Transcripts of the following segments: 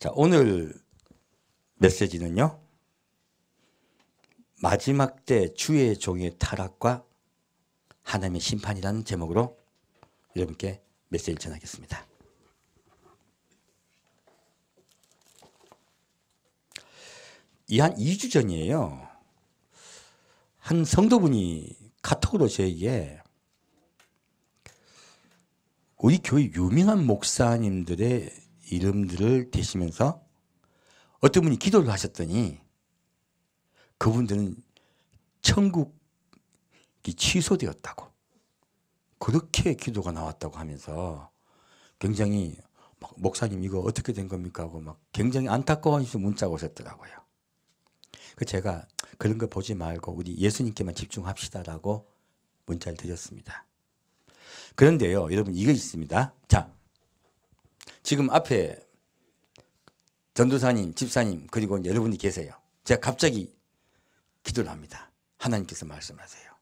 자, 오늘 메시지는요. 마지막 때 주의 종의 타락과 하나님의 심판이라는 제목으로 여러분께 메시지를 전하겠습니다. 이 한 2주 전이에요. 한 성도분이 카톡으로 저에게 우리 교회 유명한 목사님들의 이름들을 대시면서 어떤 분이 기도를 하셨더니 그분들은 천국이 취소되었다고, 그렇게 기도가 나왔다고 하면서 굉장히 막 목사님 이거 어떻게 된 겁니까 하고 막 굉장히 안타까워하시면서 문자가 오셨더라고요. 그 제가 그런 거 보지 말고 우리 예수님께만 집중합시다라고 문자를 드렸습니다. 그런데요, 여러분 이거 있습니다. 자, 지금 앞에 전도사님, 집사님 그리고 여러분이 계세요. 제가 갑자기 기도를 합니다. 하나님께서 말씀하세요.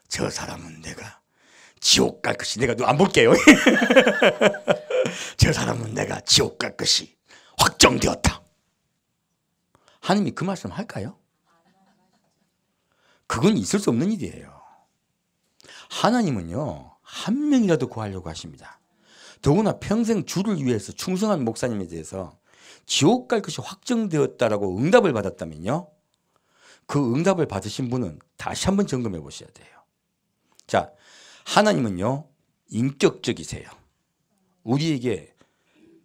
저 사람은 내가 지옥 갈 것이, 내가 안 볼게요. 저 사람은 내가 지옥 갈 것이 확정되었다. 하나님이 그 말씀 할까요? 그건 있을 수 없는 일이에요. 하나님은요, 한 명이라도 구하려고 하십니다. 더구나 평생 주를 위해서 충성한 목사님에 대해서 지옥 갈 것이 확정되었다라고 응답을 받았다면요, 그 응답을 받으신 분은 다시 한번 점검해 보셔야 돼요. 자, 하나님은요 인격적이세요. 우리에게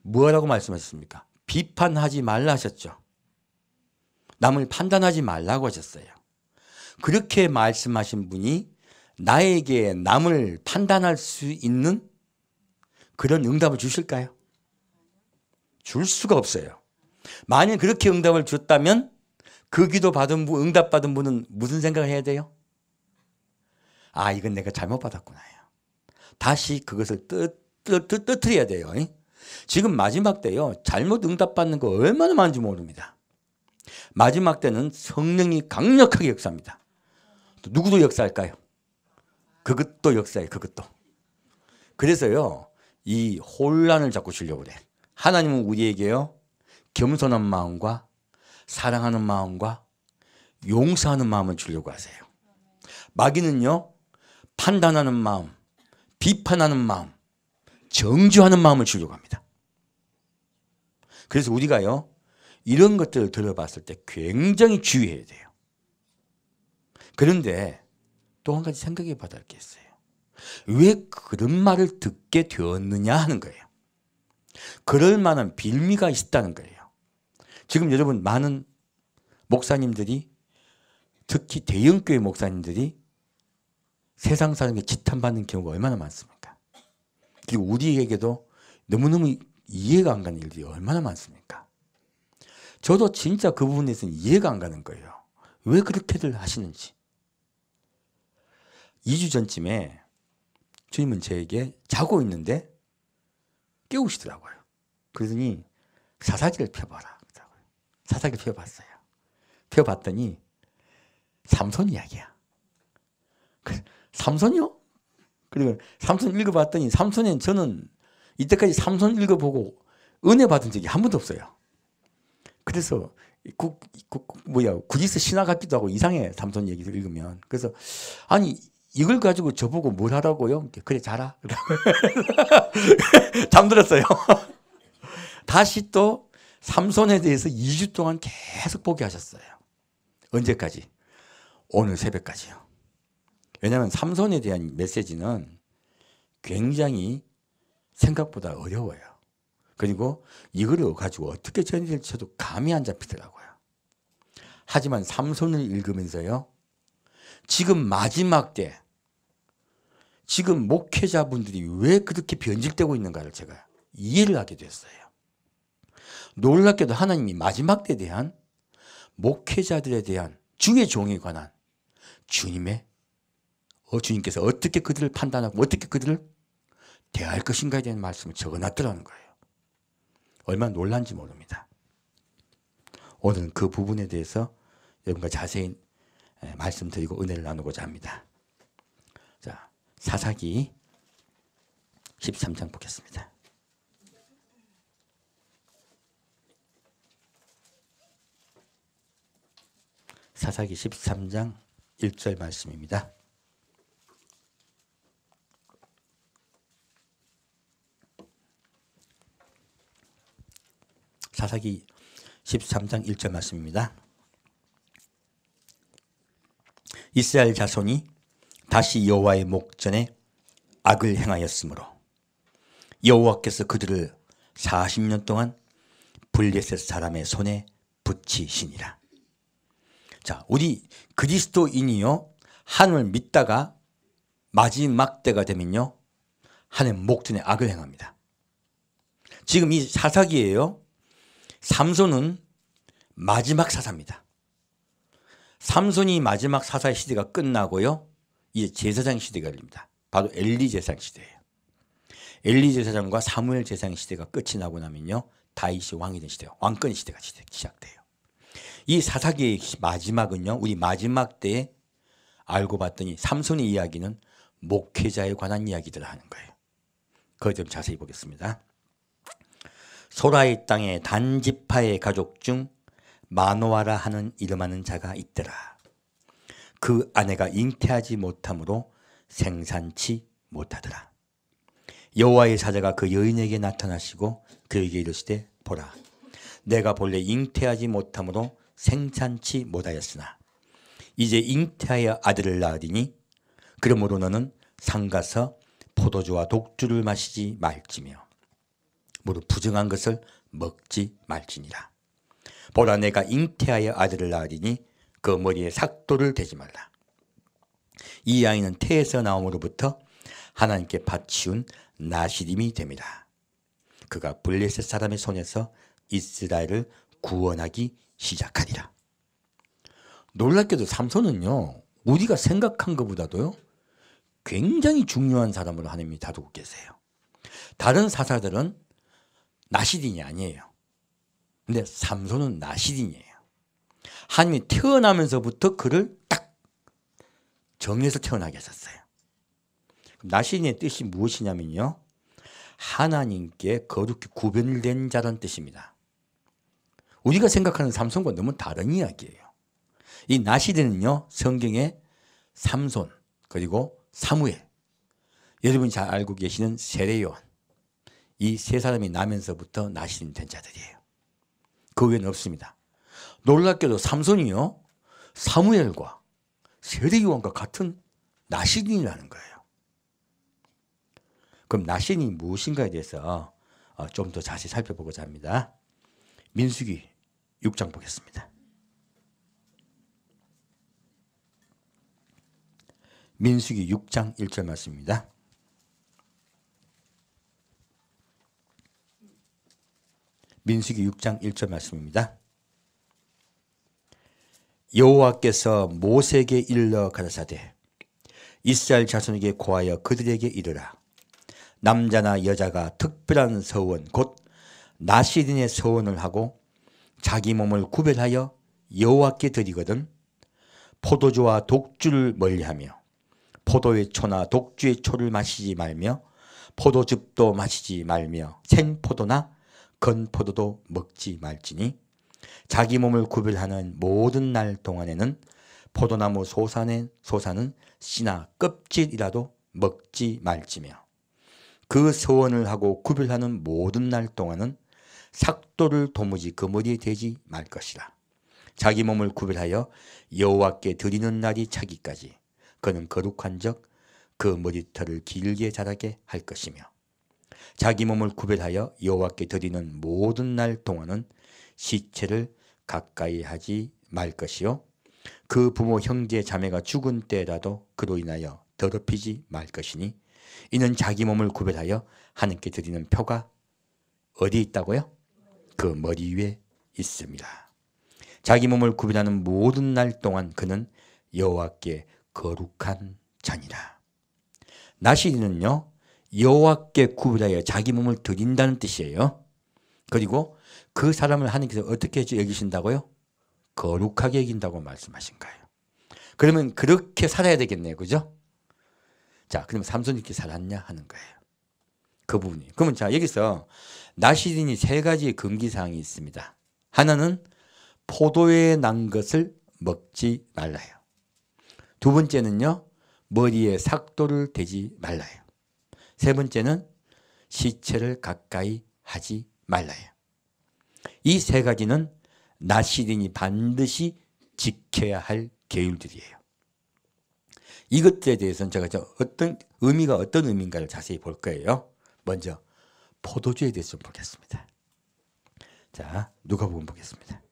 뭐라고 말씀하셨습니까? 비판하지 말라 하셨죠. 남을 판단하지 말라고 하셨어요. 그렇게 말씀하신 분이 나에게 남을 판단할 수 있는 그런 응답을 주실까요? 줄 수가 없어요. 만약 그렇게 응답을 줬다면 그 기도 받은 분, 응답 받은 분은 무슨 생각을 해야 돼요? 아, 이건 내가 잘못 받았구나. 다시 그것을 뜨뜨려야 돼요. 지금 마지막 때요, 잘못 응답 받는 거 얼마나 많은지 모릅니다. 마지막 때는 성령이 강력하게 역사합니다. 또 누구도 역사할까요? 그것도 역사해요. 그것도. 그래서요, 이 혼란을 자꾸 주려고 그래. 하나님은 우리에게요, 겸손한 마음과 사랑하는 마음과 용서하는 마음을 주려고 하세요. 마귀는요, 판단하는 마음, 비판하는 마음, 정죄하는 마음을 주려고 합니다. 그래서 우리가요, 이런 것들을 들어봤을 때 굉장히 주의해야 돼요. 그런데 또 한 가지 생각해 봐야 할 게 있어요. 왜 그런 말을 듣게 되었느냐 하는 거예요. 그럴 만한 빌미가 있다는 거예요. 지금 여러분, 많은 목사님들이, 특히 대형교회 목사님들이 세상 사람에게 지탄받는 경우가 얼마나 많습니까? 그리고 우리에게도 너무너무 이해가 안 가는 일들이 얼마나 많습니까? 저도 진짜 그 부분에서는 이해가 안 가는 거예요. 왜 그렇게들 하시는지. 2주 전쯤에 주님은 저에게 자고 있는데 깨우시더라고요. 그러더니 사사기를 펴봐라. 사사기를 펴봤어요. 펴봤더니 삼손 이야기야. 삼손이요? 그리고 삼손 읽어봤더니 삼손은 저는 이때까지 삼손 읽어보고 은혜 받은 적이 한 번도 없어요. 그래서 구지스 신화 같기도 하고 이상해, 삼손 얘기를 읽으면. 그래서 아니 이걸 가지고 저보고 뭘 하라고요? 그래 자라. 잠들었어요. 다시 또 삼손에 대해서 2주 동안 계속 보게 하셨어요. 언제까지? 오늘 새벽까지요. 왜냐하면 삼손에 대한 메시지는 굉장히 생각보다 어려워요. 그리고 이거를 가지고 어떻게 전해질지 저도 감이 안 잡히더라고요. 하지만 삼손을 읽으면서요, 지금 마지막 때 지금 목회자분들이 왜 그렇게 변질되고 있는가를 제가 이해를 하게 됐어요. 놀랍게도 하나님이 마지막 때에 대한 목회자들에 대한 주의 종에 관한 주님께서 어떻게 그들을 판단하고 어떻게 그들을 대할 것인가에 대한 말씀을 적어놨더라는 거예요. 얼마나 놀란지 모릅니다. 오늘은 그 부분에 대해서 여러분과 자세히 말씀드리고 은혜를 나누고자 합니다. 자, 사사기 13장 보겠습니다. 사사기 13장 1절 말씀입니다. 사사기 13장 1절 말씀입니다. 이스라엘 자손이 다시 여호와의 목전에 악을 행하였으므로 여호와께서 그들을 40년 동안 블레셋 사람의 손에 붙이시니라. 자, 우리 그리스도인이요 하나님을 믿다가 마지막 때가 되면요 하나님 목전에 악을 행합니다. 지금 이 사사기예요. 삼손은 마지막 사사입니다. 삼손이 마지막 사사의 시대가 끝나고요 이제 제사장 시대가 열립니다. 바로 엘리 제사장 시대예요. 엘리 제사장과 사무엘 제사장 시대가 끝이 나고 나면요 다윗이 왕이 된 시대가 왕권 시대가 시작돼요. 이 사사기의 마지막은요 우리 마지막 때에 알고 봤더니 삼손의 이야기는 목회자에 관한 이야기들을 하는 거예요. 그걸 좀 자세히 보겠습니다. 소라의 땅에 단지파의 가족 중 마노아라 하는 이름하는 자가 있더라. 그 아내가 잉태하지 못함으로 생산치 못하더라. 여호와의 사자가 그 여인에게 나타나시고 그에게 이르시되 보라 내가 본래 잉태하지 못함으로 생산치 못하였으나 이제 잉태하여 아들을 낳으리니 그러므로 너는 상가서 포도주와 독주를 마시지 말지며 무릇 부정한 것을 먹지 말지니라. 보라 내가 잉태하여 아들을 낳으리니 그 머리에 삭도를 대지 말라. 이 아이는 태에서 나옴으로부터 하나님께 바치운 나시림이 됩니다. 그가 블레셋 사람의 손에서 이스라엘을 구원하기 시작하리라. 놀랍게도 삼손은요 우리가 생각한 것보다도요 굉장히 중요한 사람으로 하나님이 다루고 계세요. 다른 사사들은 나시딘이 아니에요. 근데 삼손은 나시딘이에요. 하나님이 태어나면서부터 그를 딱 정해서 태어나게 하셨어요. 나시딘의 뜻이 무엇이냐면요 하나님께 거룩히 구별된 자라는 뜻입니다. 우리가 생각하는 삼손과 너무 다른 이야기예요. 이 나시딘은요 성경에 삼손 그리고 사무엘 여러분이 잘 알고 계시는 세례요한 이 세 사람이 나면서부터 나시딘 된 자들이에요. 그 외에는 없습니다. 놀랍게도 삼손이요 사무엘과 세례요한과 같은 나시딘이라는 거예요. 그럼 나시딘이 무엇인가에 대해서 좀 더 자세히 살펴보고자 합니다. 민수기 6장 보겠습니다. 민수기 6장 1절 말씀입니다. 민수기 6장 1절 말씀입니다. 여호와께서 모세에게 일러 가라사대 이스라엘 자손에게 고하여 그들에게 이르라. 남자나 여자가 특별한 서원 곧 나시딘의 서원을 하고 자기 몸을 구별하여 여호와께 드리거든 포도주와 독주를 멀리하며 포도의 초나 독주의 초를 마시지 말며 포도즙도 마시지 말며 생포도나 건포도도 먹지 말지니 자기 몸을 구별하는 모든 날 동안에는 포도나무 소산은 씨나 껍질이라도 먹지 말지며 그 서원을 하고 구별하는 모든 날 동안은 삭도를 도무지 그 머리에 대지 말 것이라. 자기 몸을 구별하여 여호와께 드리는 날이 차기까지 그는 거룩한 적 그 머리털을 길게 자라게 할 것이며 자기 몸을 구별하여 여호와께 드리는 모든 날 동안은 시체를 가까이 하지 말 것이요 그 부모 형제 자매가 죽은 때라도 그로 인하여 더럽히지 말 것이니 이는 자기 몸을 구별하여 하나님께 드리는 표가 어디에 있다고요? 그 머리 위에 있습니다. 자기 몸을 구별하는 모든 날 동안 그는 여호와께 거룩한 자니라. 나시린은요 여호와께 구별하여 자기 몸을 드린다는 뜻이에요. 그리고 그 사람을 하나님께서 어떻게 여기신다고요? 거룩하게 여긴다고 말씀하신 거예요. 그러면 그렇게 살아야 되겠네요. 그죠? 자, 그러면 삼손이 이렇게 살았냐 하는 거예요. 그 부분이. 그러면 자, 여기서 나시린이 세 가지의 금기사항이 있습니다. 하나는 포도에 난 것을 먹지 말라요. 두 번째는요, 머리에 삭도를 대지 말라요. 세 번째는 시체를 가까이 하지 말라요. 이 세 가지는 나시린이 반드시 지켜야 할 계율들이에요. 이것들에 대해서는 제가 어떤 의미인가를 자세히 볼 거예요. 먼저 포도주에 대해서 좀 보겠습니다. 자, 누가복음 보겠습니다.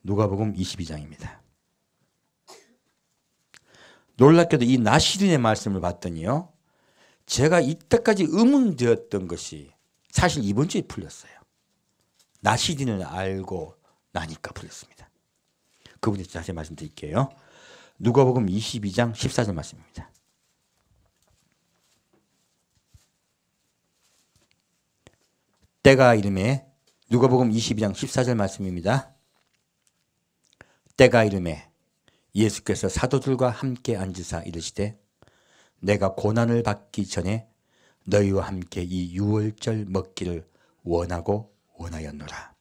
누가복음 22장입니다. 놀랍게도 이 나시린의 말씀을 봤더니요, 제가 이때까지 의문되었던 것이 사실 이번 주에 풀렸어요. 나시린을 알고 나니까 풀렸습니다. 그분이 자세히 말씀드릴게요. 누가복음 22장 14절 말씀입니다. 때가 이르매, 누가복음 22장 14절 말씀입니다. 때가 이르매 예수께서 사도들과 함께 앉으사 이르시되 내가 고난을 받기 전에 너희와 함께 이 유월절 먹기를 원하였노라.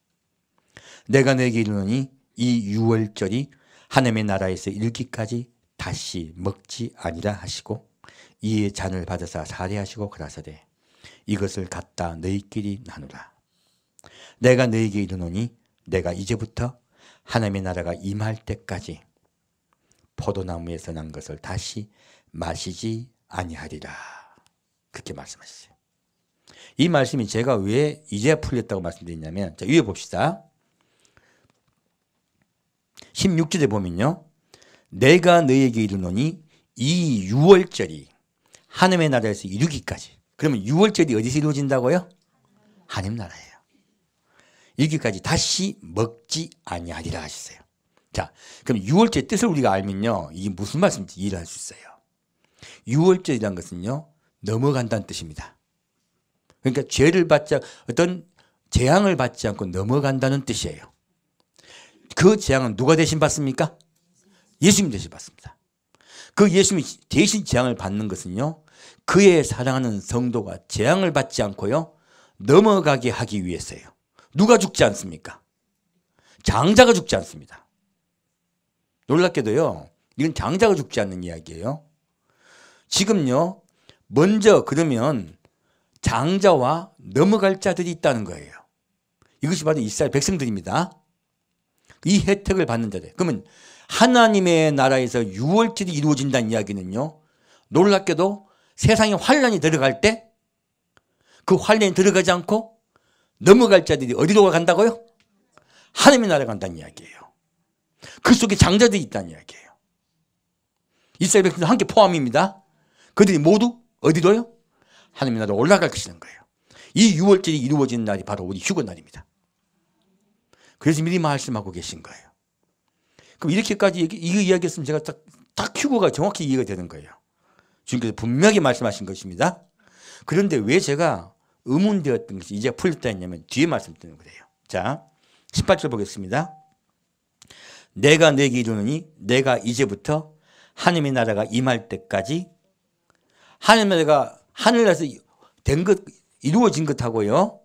내가 너희에게 이르노니 이 유월절이 하나님의 나라에서 이르기까지 다시 먹지 아니라 하시고 이에 잔을 받으사 살해하시고 가라사대 이것을 갖다 너희끼리 나누라. 내가 너희에게 이르노니 내가 이제부터 하나님의 나라가 임할 때까지 포도나무에서 난 것을 다시 마시지 아니하리라. 그렇게 말씀하셨어요. 이 말씀이 제가 왜 이제야 풀렸다고 말씀드리냐면, 자, 위에 봅시다. 16절에 보면요, 내가 너희에게 이르노니 이 유월절이 하나님의 나라에서 이루기까지. 그러면 유월절이 어디서 이루어진다고요? 하나님 나라예요. 이루기까지 다시 먹지 아니하리라 하셨어요. 자, 그럼 유월절의 뜻을 우리가 알면요, 이게 무슨 말씀인지 이해를 할 수 있어요. 유월절이라는 것은요, 넘어간다는 뜻입니다. 그러니까 죄를 받지, 어떤 재앙을 받지 않고 넘어간다는 뜻이에요. 그 재앙은 누가 대신 받습니까? 예수님 대신 받습니다. 그 예수님이 대신 재앙을 받는 것은요, 그의 사랑하는 성도가 재앙을 받지 않고요, 넘어가게 하기 위해서예요. 누가 죽지 않습니까? 장자가 죽지 않습니다. 놀랍게도요, 이건 장자가 죽지 않는 이야기예요. 지금요, 먼저 그러면 장자와 넘어갈 자들이 있다는 거예요. 이것이 바로 이스라엘 백성들입니다. 이 혜택을 받는 자들. 그러면 하나님의 나라에서 유월절이 이루어진다는 이야기는요, 놀랍게도 세상에 환란이 들어갈 때 그 환란이 들어가지 않고 넘어갈 자들이 어디로 간다고요? 하나님의 나라에 간다는 이야기예요. 그 속에 장자들이 있다는 이야기예요. 이스라엘 백성들 함께 포함입니다. 그들이 모두 어디로요? 하나님의 나라로 올라갈 것이라는 거예요. 이 유월절이 이루어지는 날이 바로 우리 휴거 날입니다. 그래서 미리 말씀하고 계신 거예요. 그럼 이렇게까지 이거 이야기했으면 제가 딱 휴거가 정확히 이해가 되는 거예요. 주님께서 분명히 말씀하신 것입니다. 그런데 왜 제가 의문되었던 것이 이제 풀렸다 했냐면 뒤에 말씀드리는 거예요. 자, 18절 보겠습니다. 내가 너에게 이르노니 내가 이제부터 하나님의 나라가 임할 때까지. 하나님의 나라가 하늘에서 된 것, 이루어진 것하고요,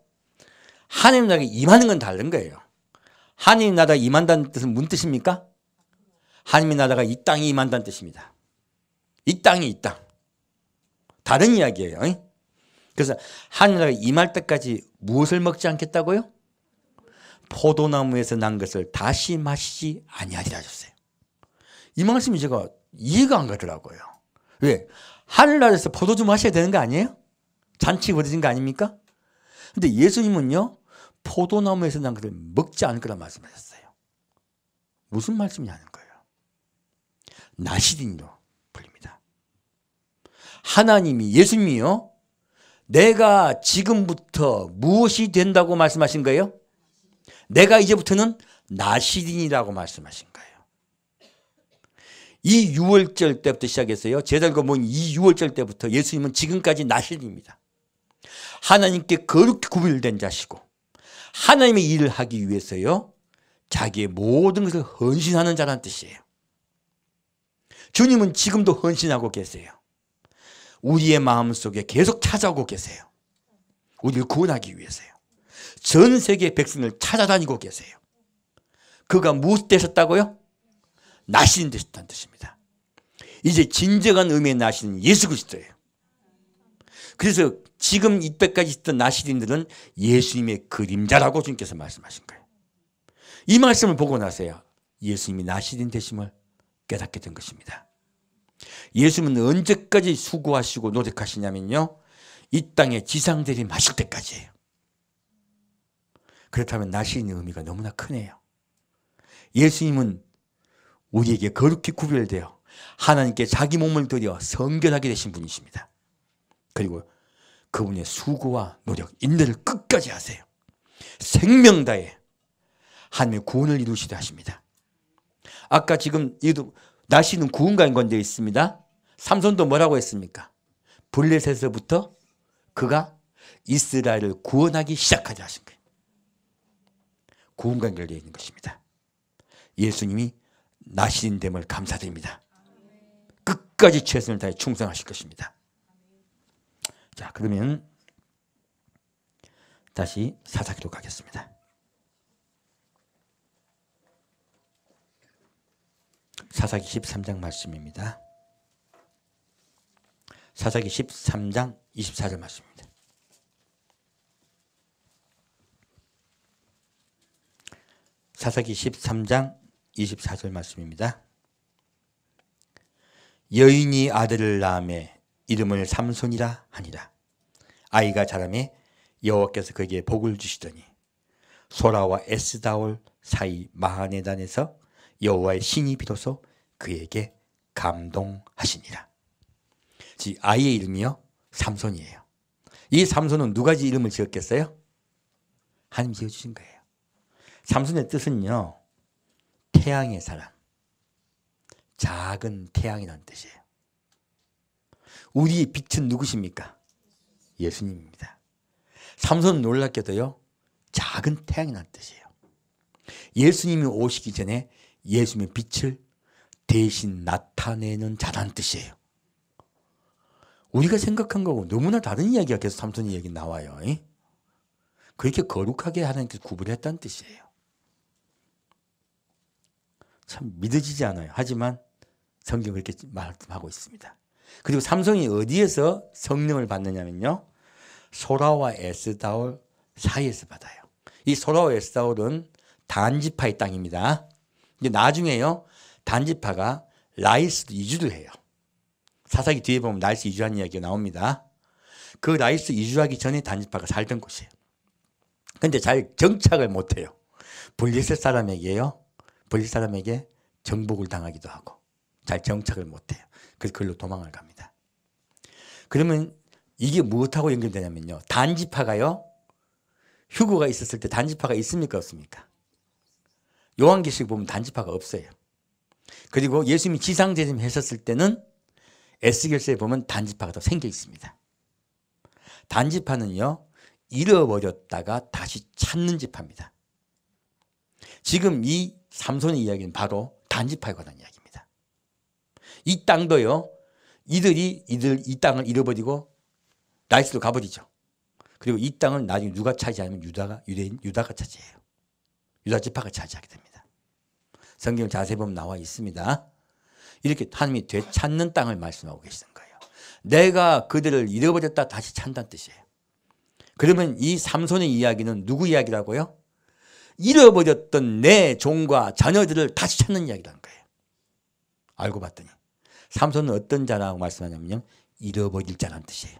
하나님의 나라가 임하는 건 다른 거예요. 하나님의 나라가 임한다는 뜻은 무슨 뜻입니까? 하나님의 나라가 이 땅에 임한다는 뜻입니다. 이 땅이 이 땅. 다른 이야기예요. 그래서 하나님의 나라가 임할 때까지 무엇을 먹지 않겠다고요? 포도나무에서 난 것을 다시 마시지 아니하리라 하셨어요. 이 말씀이 제가 이해가 안 가더라고요. 왜? 하늘나라에서 포도주 마셔야 되는 거 아니에요? 잔치 벌어진 거 아닙니까? 근데 예수님은요, 포도나무에서 난 것을 먹지 않을 거라 말씀하셨어요. 무슨 말씀이냐는 거예요. 나시린으로 불립니다. 하나님이, 예수님이요, 내가 지금부터 무엇이 된다고 말씀하신 거예요? 내가 이제부터는 나시린이라고 말씀하신 거예요. 이 유월절 때부터 시작해서요, 제달과 모인 이 유월절 때부터 예수님은 지금까지 나시린입니다. 하나님께 거룩히 구별된 자시고 하나님의 일을 하기 위해서요, 자기의 모든 것을 헌신하는 자라는 뜻이에요. 주님은 지금도 헌신하고 계세요. 우리의 마음속에 계속 찾아오고 계세요. 우리를 구원하기 위해서요. 전 세계 백성을 찾아다니고 계세요. 그가 무엇 되셨다고요? 나시린 되셨다는 뜻입니다. 이제 진정한 의미의 나시린 예수 그리스도예요. 그래서 지금 이때까지 있던 나시린들은 예수님의 그림자라고 주님께서 말씀하신 거예요. 이 말씀을 보고 나서야 예수님이 나시린 되심을 깨닫게 된 것입니다. 예수님은 언제까지 수고하시고 노력하시냐면요, 이 땅에 지상들이 마실 때까지예요. 그렇다면 나시린의 의미가 너무나 크네요. 예수님은 우리에게 거룩히 구별되어 하나님께 자기 몸을 들여 성결하게 되신 분이십니다. 그리고 그분의 수고와 노력, 인내를 끝까지 하세요. 생명 다해 하나님의 구원을 이루시다 하십니다. 아까 지금 나시는 구원가인 건데 있습니다. 삼손도 뭐라고 했습니까? 블레셋에서부터 그가 이스라엘을 구원하기 시작하자 하신 거예요. 구원관 결되어 있는 것입니다. 예수님이 나시린 됨을 감사드립니다. 끝까지 최선을 다해 충성하실 것입니다. 자, 그러면 다시 사사기로 가겠습니다. 사사기 13장 말씀입니다. 사사기 13장 24절 말씀입니다. 사사기 13장 24절 말씀입니다. 여인이 아들을 낳음에 이름을 삼손이라 하니라. 아이가 자라매 여호와께서 그에게 복을 주시더니 소라와 에스다올 사이 마하네단에서 여호와의 신이 비로소 그에게 감동하시니라. 아이의 이름이요, 삼손이에요. 이 삼손은 누가 이름을 지었겠어요? 하나님이 지어주신 거예요. 삼손의 뜻은요, 태양의 사람, 작은 태양이라는 뜻이에요. 우리의 빛은 누구십니까? 예수님입니다. 삼손은 놀랍게도요, 작은 태양이라는 뜻이에요. 예수님이 오시기 전에 예수님의 빛을 대신 나타내는 자라는 뜻이에요. 우리가 생각한 거하고 너무나 다른 이야기가 계속 삼손 이야기 나와요. 그렇게 거룩하게 하나님께서 구분했다는 뜻이에요. 참 믿어지지 않아요. 하지만 성경은 그렇게 말하고 있습니다. 그리고 삼손이 어디에서 성령을 받느냐면요, 소라와 에스다올 사이에서 받아요. 이 소라와 에스다올은 단지파의 땅입니다. 근데 나중에요, 단지파가 라이스도 이주를 해요. 사사기 뒤에 보면 라이스 이주한 이야기가 나옵니다. 그 라이스 이주하기 전에 단지파가 살던 곳이에요. 근데 잘 정착을 못해요. 블레셋 사람에게요, 블레셋 사람에게 정복을 당하기도 하고 잘 정착을 못해요. 그래서 그걸로 도망을 갑니다. 그러면 이게 무엇하고 연결되냐면요, 단지파가요, 휴거가 있었을 때 단지파가 있습니까 없습니까? 요한계시록 보면 단지파가 없어요. 그리고 예수님이 지상재림 했었을 때는 에스겔서에 보면 단지파가 더 생겨 있습니다. 단지파는요, 잃어버렸다가 다시 찾는 지파입니다. 지금 이 삼손의 이야기는 바로 단지파에 관한 이야기입니다. 이 땅도요, 이들이 이 땅을 잃어버리고 라이스로 가버리죠. 그리고 이 땅을 나중에 누가 차지하면 유다가 차지해요. 유다 지파가 차지하게 됩니다. 성경 자세히 보면 나와 있습니다. 이렇게 하나님이 되찾는 땅을 말씀하고 계시는 거예요. 내가 그들을 잃어버렸다 다시 찾는다는 뜻이에요. 그러면 이 삼손의 이야기는 누구 이야기라고요? 잃어버렸던 내 종과 자녀들을 다시 찾는 이야기라는 거예요. 알고 봤더니 삼손은 어떤 자라고 말씀하냐면요, 잃어버릴 자라는 뜻이에요.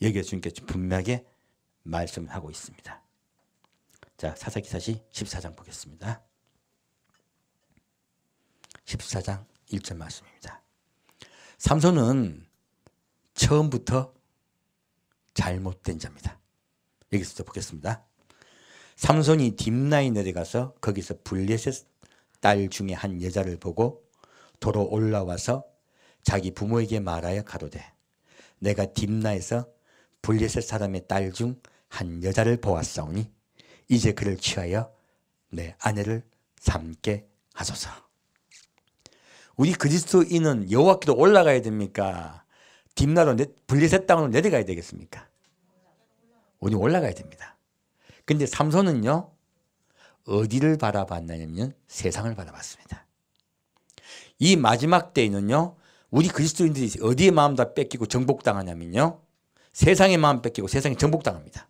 여기에 주님께서 분명하게 말씀하고 있습니다. 자, 사사기 다시 14장 보겠습니다. 14장 1절 말씀입니다. 삼손은 처음부터 잘못된 자입니다. 여기서 보겠습니다. 삼손이 딥나에 내려가서 거기서 블레셋 딸 중에 한 여자를 보고 도로 올라와서 자기 부모에게 말하여 가로되 내가 딥나에서 블레셋 사람의 딸 중 한 여자를 보았사오니 이제 그를 취하여 내 아내를 삼게 하소서. 우리 그리스도인은 여호와께로 올라가야 됩니까? 딥나로 블레셋 땅으로 내려가야 되겠습니까? 우리 올라가야 됩니다. 근데 삼손은요, 어디를 바라봤냐면 세상을 바라봤습니다. 이 마지막 때에는요, 우리 그리스도인들이 어디에 마음 다 뺏기고 정복당하냐면요, 세상의 마음 뺏기고 세상에 정복당합니다.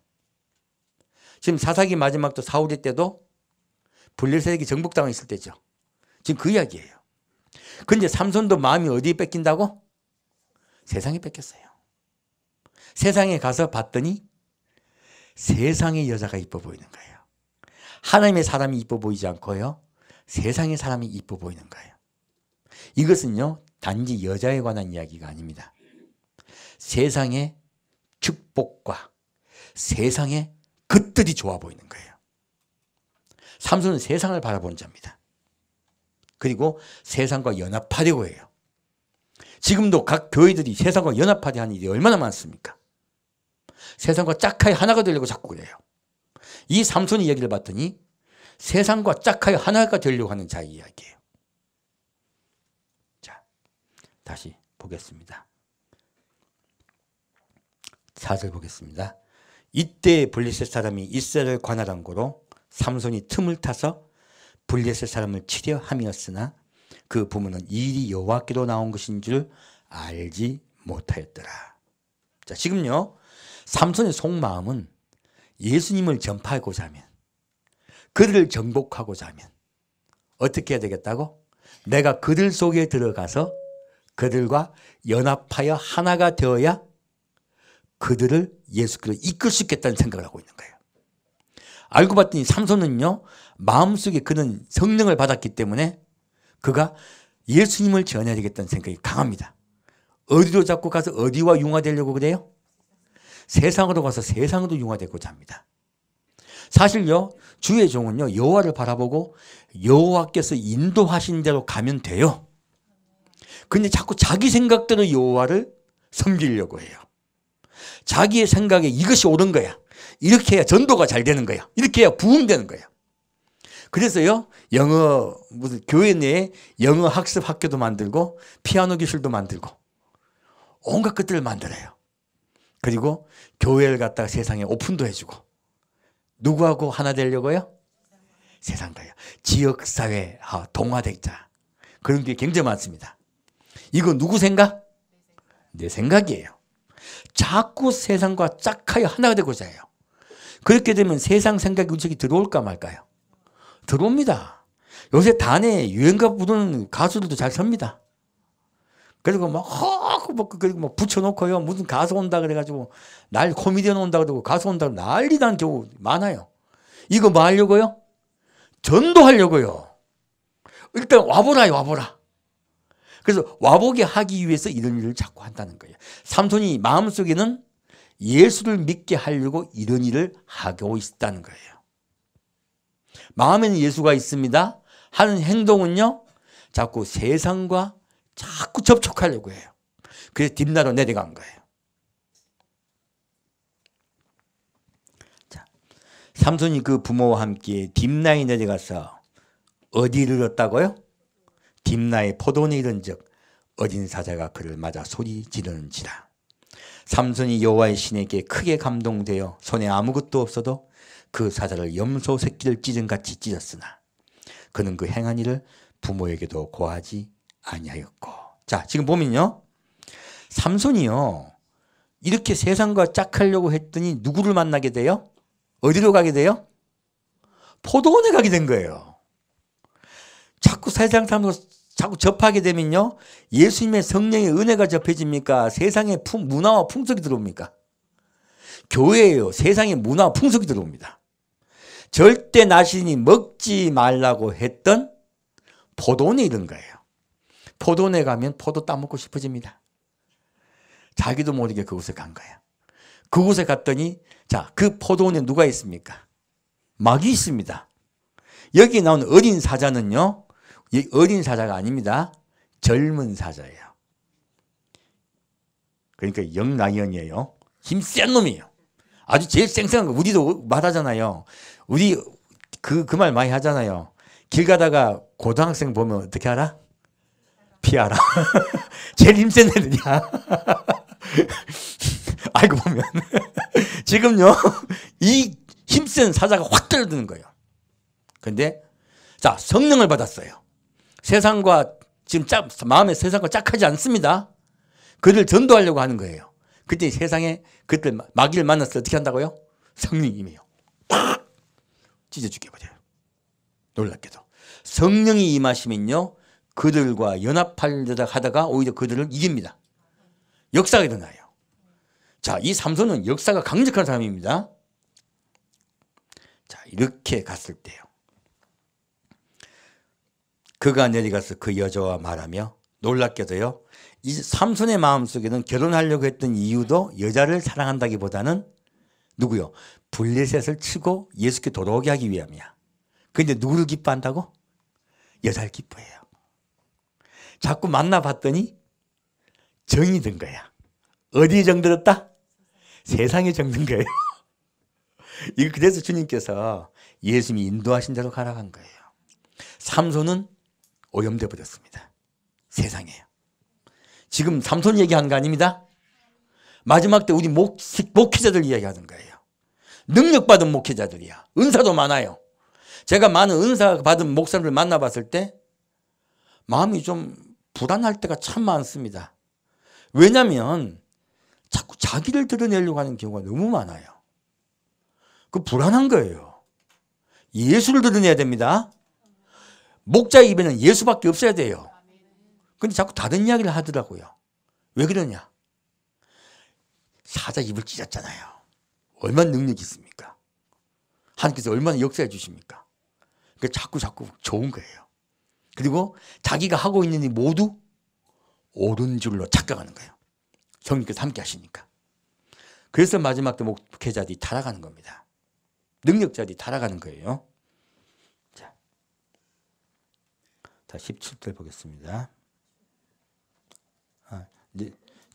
지금 사사기 마지막도 사울의 때도 블레셋에게 정복당해 있을 때죠. 지금 그 이야기예요. 그런데 삼손도 마음이 어디에 뺏긴다고? 세상에 뺏겼어요. 세상에 가서 봤더니 세상의 여자가 이뻐 보이는 거예요. 하나님의 사람이 이뻐 보이지 않고요, 세상의 사람이 이뻐 보이는 거예요. 이것은요, 단지 여자에 관한 이야기가 아닙니다. 세상의 축복과 세상의 것들이 좋아 보이는 거예요. 삼손은 세상을 바라본 자입니다. 그리고 세상과 연합하려고 해요. 지금도 각 교회들이 세상과 연합하려 하는 일이 얼마나 많습니까? 세상과 짝하여 하나가 되려고 자꾸 그래요. 이 삼손의 이야기를 봤더니 세상과 짝하여 하나가 되려고 하는 자의 이야기예요. 자, 다시 보겠습니다. 4절 보겠습니다. 이때 블레셋 사람이 이스라엘을 관할한 고로 삼손이 틈을 타서 블레셋 사람을 치려 함이었으나 그 부모는 일이 여호와께로 나온 것인 줄 알지 못하였더라. 자, 지금요, 삼손의 속마음은 예수님을 전파하고자 하면, 그들을 정복하고자 하면 어떻게 해야 되겠다고? 내가 그들 속에 들어가서 그들과 연합하여 하나가 되어야 그들을 예수께로 이끌 수 있겠다는 생각을 하고 있는 거예요. 알고 봤더니 삼손은요, 마음속에 그는 성령을 받았기 때문에 그가 예수님을 전해야 되겠다는 생각이 강합니다. 어디로 자꾸 가서 어디와 융화되려고 그래요? 세상으로 가서 세상으로 융화되고자 합니다. 사실요, 주의 종은요, 여호와를 바라보고 여호와께서 인도하신 대로 가면 돼요. 근데 자꾸 자기 생각대로 여호와를 섬기려고 해요. 자기의 생각에 이것이 옳은 거야, 이렇게 해야 전도가 잘 되는 거야, 이렇게 해야 부흥되는 거야. 그래서요, 무슨 교회 내에 영어 학습 학교도 만들고 피아노 교실도 만들고 온갖 것들을 만들어요. 그리고 교회를 갖다가 세상에 오픈도 해주고. 누구하고 하나 되려고요? 세상과요. 지역사회 동화되자. 그런 게 굉장히 많습니다. 이거 누구 생각? 내 생각이에요. 자꾸 세상과 짝하여 하나가 되고자 해요. 그렇게 되면 세상 생각이 우리 들어올까 말까요? 들어옵니다. 요새 단에 유행가 부르는 가수들도 잘 섭니다. 그리고 막 붙여놓고요, 무슨 가수 온다 그래가지고 코미디언 온다 그러고 가수 온다 그러고 난리 난 경우 많아요. 이거 뭐 하려고요? 전도하려고요. 일단 와보라. 그래서 와보게 하기 위해서 이런 일을 자꾸 한다는 거예요. 삼손이 마음속에는 예수를 믿게 하려고 이런 일을 하고 있다는 거예요. 마음에는 예수가 있습니다. 하는 행동은요, 자꾸 세상과 자꾸 접촉하려고 해요. 그래서 딥나로 내려간 거예요. 자, 삼손이 그 부모와 함께 딥나에 내려가서 어디를 잃었다고요? 딥나의 포도원에 이른 적 어린 사자가 그를 맞아 소리 지르는지라. 삼손이 여호와의 신에게 크게 감동되어 손에 아무것도 없어도 그 사자를 염소 새끼를 찢은같이 찢었으나 그는 그 행한 일을 부모에게도 고하지 아니하였고. 자, 지금 보면요, 삼손이요, 이렇게 세상과 짝하려고 했더니 누구를 만나게 돼요? 어디로 가게 돼요? 포도원에 가게 된 거예요. 자꾸 세상 사람과 자꾸 접하게 되면요, 예수님의 성령의 은혜가 접해집니까? 세상의 문화와 풍속이 들어옵니까? 교회예요. 세상의 문화와 풍속이 들어옵니다. 절대 나신이 먹지 말라고 했던 포도원에 이른 거예요. 포도원에 가면 포도 따먹고 싶어집니다. 자기도 모르게 그곳에 간 거야. 그곳에 갔더니, 자, 그 포도원에 누가 있습니까? 마귀 있습니다. 여기 나온 어린 사자는요, 어린 사자가 아닙니다. 젊은 사자예요. 그러니까 영라이언이에요. 힘센 놈이에요. 아주 제일 쌩쌩한 거. 우리도 말하잖아요. 우리 그 말 많이 하잖아요. 길 가다가 고등학생 보면 어떻게 알아? 피하라. 제일 힘센 애들이야. 알고 보면. 지금요, 이 힘센 사자가 확 달려드는 거예요. 근데 자, 성령을 받았어요. 세상과 지금 마음에 세상과 짝하지 않습니다. 그를 전도하려고 하는 거예요. 그때 세상에 그때 마귀를 만났을 때 어떻게 한다고요? 성령님이요. 팍! 찢어 죽여버려요. 놀랍게도. 성령이 임하시면요. 그들과 연합하려다 하다가 오히려 그들을 이깁니다. 역사가 일어나요. 자, 이 삼손은 역사가 강력한 사람입니다. 자, 이렇게 갔을 때요. 그가 내려가서 그 여자와 말하며 놀랍게도요. 이 삼손의 마음속에는 결혼하려고 했던 이유도 여자를 사랑한다기보다는 누구요? 블레셋을 치고 예수께 돌아오게 하기 위함이야. 그런데 누구를 기뻐한다고? 여자를 기뻐해요. 자꾸 만나봤더니 정이 든 거야. 어디에 정들었다? 세상에 정든 거예요. 이거 그래서 주님께서 예수님이 인도하신 대로 가라고 한 거예요. 삼손은 오염돼 버렸습니다. 세상에요. 지금 삼손 얘기한 거 아닙니다. 마지막 때 우리 목회자들 이야기하는 거예요. 능력받은 목회자들이야. 은사도 많아요. 제가 많은 은사 받은 목사님들 만나봤을 때 마음이 좀 불안할 때가 참 많습니다. 왜냐하면 자꾸 자기를 드러내려고 하는 경우가 너무 많아요. 그 불안한 거예요. 예수를 드러내야 됩니다. 목자 입에는 예수밖에 없어야 돼요. 근데 자꾸 다른 이야기를 하더라고요. 왜 그러냐? 사자 입을 찢었잖아요. 얼마나 능력이 있습니까? 하나님께서 얼마나 역사해 주십니까? 그러니까 자꾸 좋은 거예요. 그리고 자기가 하고 있는 일 모두 옳은 줄로 착각하는 거예요. 형님께서 함께 하시니까. 그래서 마지막 때 목회자들이 타락하는 겁니다. 능력자들이 타락하는 거예요. 자, 17절 보겠습니다.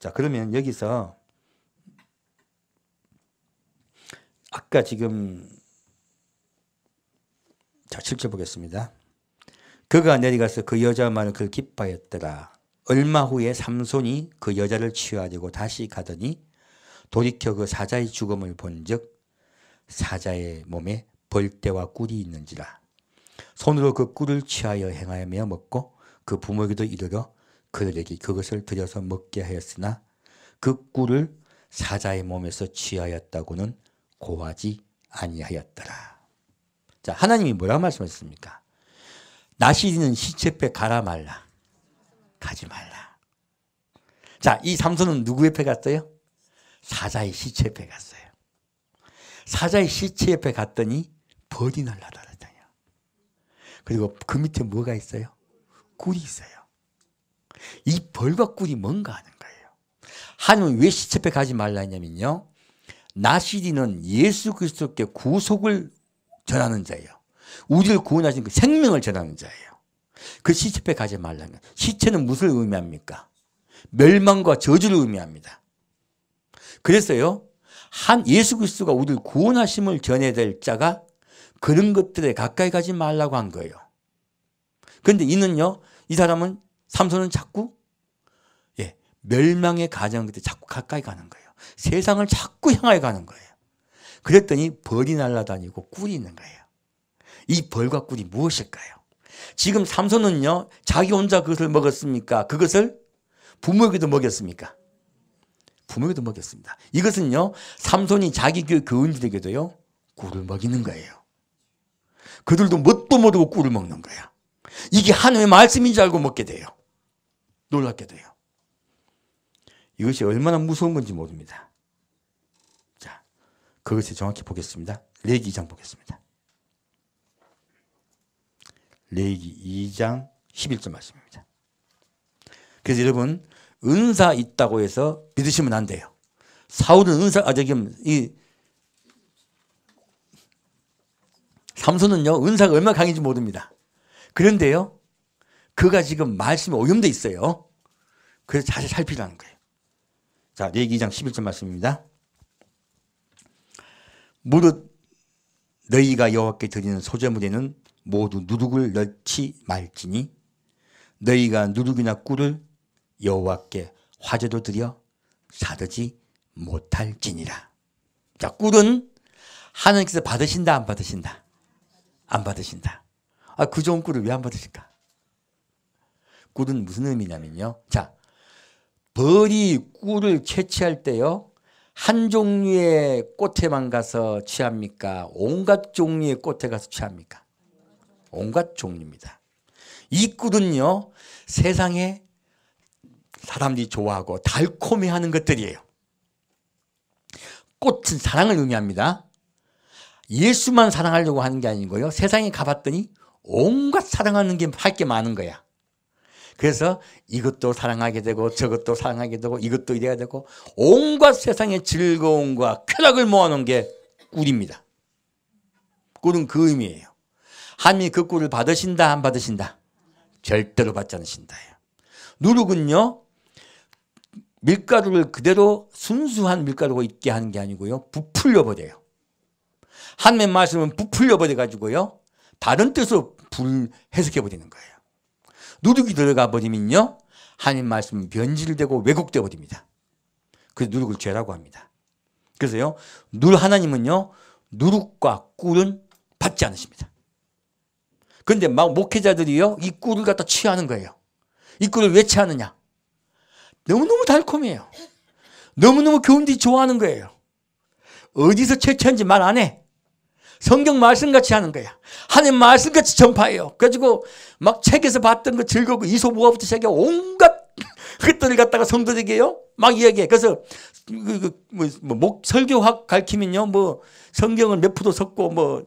자, 그러면 여기서 아까 지금 자, 7절 보겠습니다. 그가 내려가서 그 여자와 말을 그를 기뻐하였더라. 얼마 후에 삼손이 그 여자를 취하려고 다시 가더니 돌이켜 그 사자의 죽음을 본즉 사자의 몸에 벌떼와 꿀이 있는지라. 손으로 그 꿀을 취하여 행하며 먹고 그 부모에게도 이르러 그들에게 그것을 들여서 먹게 하였으나 그 꿀을 사자의 몸에서 취하였다고는 고하지 아니하였더라. 자, 하나님이 뭐라고 말씀하셨습니까? 나시리는 시체패 가라 말라. 가지 말라. 자, 이 삼손은 누구 옆에 갔어요? 사자의 시체 옆에 갔어요. 사자의 시체 옆에 갔더니 벌이 날아다녔잖아요. 그리고 그 밑에 뭐가 있어요? 꿀이 있어요. 이 벌과 꿀이 뭔가 하는 거예요. 하나님은 왜 시체 옆에 가지 말라 했냐면요. 나시리는 예수 그리스도께 구속을 전하는 자예요. 우리를 구원하신 그 생명을 전하는 자예요. 그 시체 옆에 가지 말라는. 시체는 무엇을 의미합니까? 멸망과 저주를 의미합니다. 그래서요, 예수 그리스도가 우리를 구원하심을 전해야 될 자가 그런 것들에 가까이 가지 말라고 한 거예요. 그런데 이는요, 이 사람은 삼손은 자꾸 멸망의 가장 그때 자꾸 가까이 가는 거예요. 세상을 자꾸 향하여 가는 거예요. 그랬더니 벌이 날아다니고 꿀이 있는 거예요. 이 벌과 꿀이 무엇일까요? 지금 삼손은요, 자기 혼자 그것을 먹었습니까? 그것을 부모에게도 먹였습니까? 부모에게도 먹였습니다. 이것은요, 삼손이 자기 교인들에게도요, 꿀을 먹이는 거예요. 그들도 뭣도 모르고 꿀을 먹는 거야. 이게 하나님의 말씀인 줄 알고 먹게 돼요. 놀랍게도요. 이것이 얼마나 무서운 건지 모릅니다. 자, 그것을 정확히 보겠습니다. 레위기 2장 보겠습니다. 레위기 2장 11절 말씀입니다. 그래서 여러분, 은사 있다고 해서 믿으시면 안 돼요. 사울은 삼손은요, 은사가 얼마나 강인지 모릅니다. 그런데요, 그가 지금 말씀에 오염돼 있어요. 그래서 자세히 살피라는 거예요. 자, 레위기 2장 11절 말씀입니다. 무릇 너희가 여호와께 드리는 소제물에는 모두 누룩을 넣지 말지니 너희가 누룩이나 꿀을 여호와께 화제로 드려 사르지 못할지니라. 자, 꿀은 하나님께서 받으신다 안 받으신다? 안 받으신다. 그 좋은 꿀을 왜 안 받으실까? 꿀은 무슨 의미냐면요. 자, 벌이 꿀을 채취할 때요. 한 종류의 꽃에만 가서 취합니까? 온갖 종류의 꽃에 가서 취합니까? 온갖 종류입니다. 이 꿀은요. 세상에 사람들이 좋아하고 달콤해하는 것들이에요. 꽃은 사랑을 의미합니다. 예수만 사랑하려고 하는 게 아니고요. 세상에 가봤더니 온갖 사랑하는 게 할 게 많은 거야. 그래서 이것도 사랑하게 되고 저것도 사랑하게 되고 이것도 이래야 되고 온갖 세상의 즐거움과 쾌락을 모아놓은 게 꿀입니다. 꿀은 그 의미예요. 하나님이 그 꿀을 받으신다 안 받으신다? 절대로 받지 않으신다예요. 누룩은요. 밀가루를 그대로 순수한 밀가루가 있게 하는 게 아니고요. 부풀려 버려요. 하나님의 말씀은 부풀려 버려 가지고요. 다른 뜻으로 해석해 버리는 거예요. 누룩이 들어가 버리면요. 하나님 말씀은 변질되고 왜곡되어 버립니다. 그래서 누룩을 죄라고 합니다. 그래서요. 하나님은요. 누룩과 꿀은 받지 않으십니다. 그런데 막 목회자들이요. 이 꿀을 갖다 취하는 거예요. 이 꿀을 왜 취하느냐? 너무너무 달콤해요. 너무너무 교인들이 좋아하는 거예요. 어디서 채취한지 말 안 해. 성경 말씀같이 하는 거야. 하나님 말씀같이 전파해요. 그래가지고 막 책에서 봤던 거 즐거고 이소부화부터 시작해 온갖 것들을 갖다가 성도들에게요. 막 이야기해. 그래서 설교학 가르치면요. 뭐 성경을 몇 프로 섞고 뭐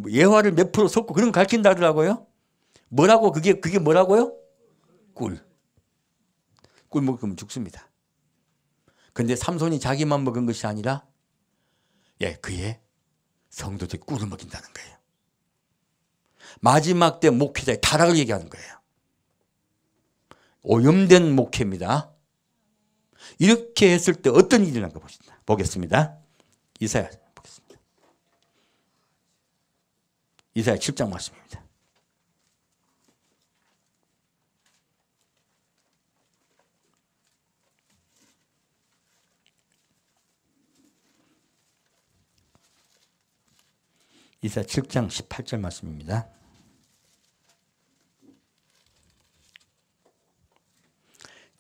예화를 몇 프로 섞고 그런 거 가르친다 하더라고요. 뭐라고 그게 뭐라고요? 꿀. 꿀 먹으면 죽습니다. 그런데 삼손이 자기만 먹은 것이 아니라 그의 성도들이 꿀을 먹인다는 거예요. 마지막 때 목회자의 타락을 얘기하는 거예요. 오염된 목회입니다. 이렇게 했을 때 어떤 일이 일어난가 보겠습니다. 이사야 보겠습니다. 이사야 7장 말씀입니다. 이사야 7장 18절 말씀입니다.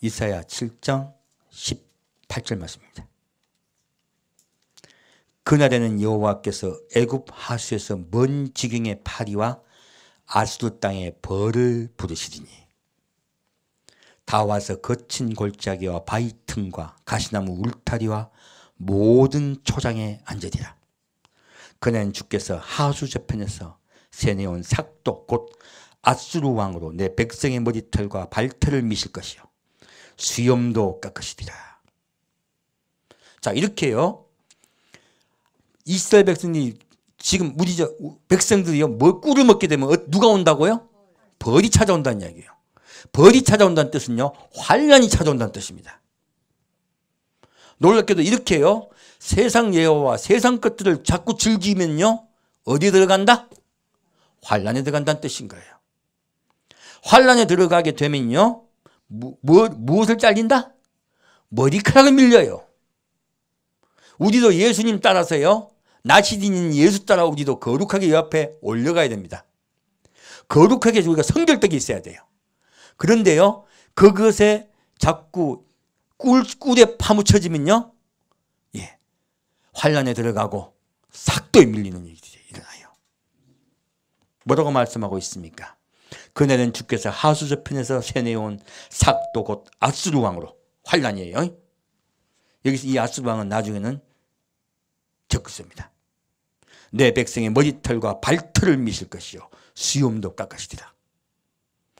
이사야 7장 18절 말씀입니다. 그날에는 여호와께서 애굽 하수에서 먼 지경의 파리와 아수르 땅의 벌을 부르시리니 다 와서 거친 골짜기와 바위 틈과 가시나무 울타리와 모든 초장에 앉으리라. 그날은 주께서 하수 저편에서 세내온 삭도 곧 아수르 왕으로 내 백성의 머리털과 발털을 미실 것이요 수염도 깎으시리라. 자, 이렇게요. 이스라엘 백성이 지금 우리 백성들이요. 뭐 꿀을 먹게 되면 누가 온다고요? 벌이 찾아온다는 이야기예요. 벌이 찾아온다는 뜻은요. 환난이 찾아온다는 뜻입니다. 놀랍게도 이렇게요. 세상 예화와 세상 것들을 자꾸 즐기면요. 어디 들어간다? 환난에 들어간다는 뜻인 거예요. 환난에 들어가게 되면요. 무엇을 잘린다? 머리카락을 밀려요. 우리도 예수님 따라서요. 나시딘인 예수 따라 우리도 거룩하게 옆에 올려가야 됩니다. 거룩하게 우리가 성결되게 있어야 돼요. 그런데요. 그것에 자꾸 꿀에 파묻혀지면요. 환난에 들어가고 삭도에 밀리는 일이 일어나요. 뭐라고 말씀하고 있습니까? 그날은 주께서 하수 저편에서 세내온 삭도 곧 아수르 왕으로 환난이에요. 여기서 이 아수르 왕은 나중에는 적그리스도입니다. 내 백성의 머리털과 발털을 미실 것이요 수염도 깎으시리라.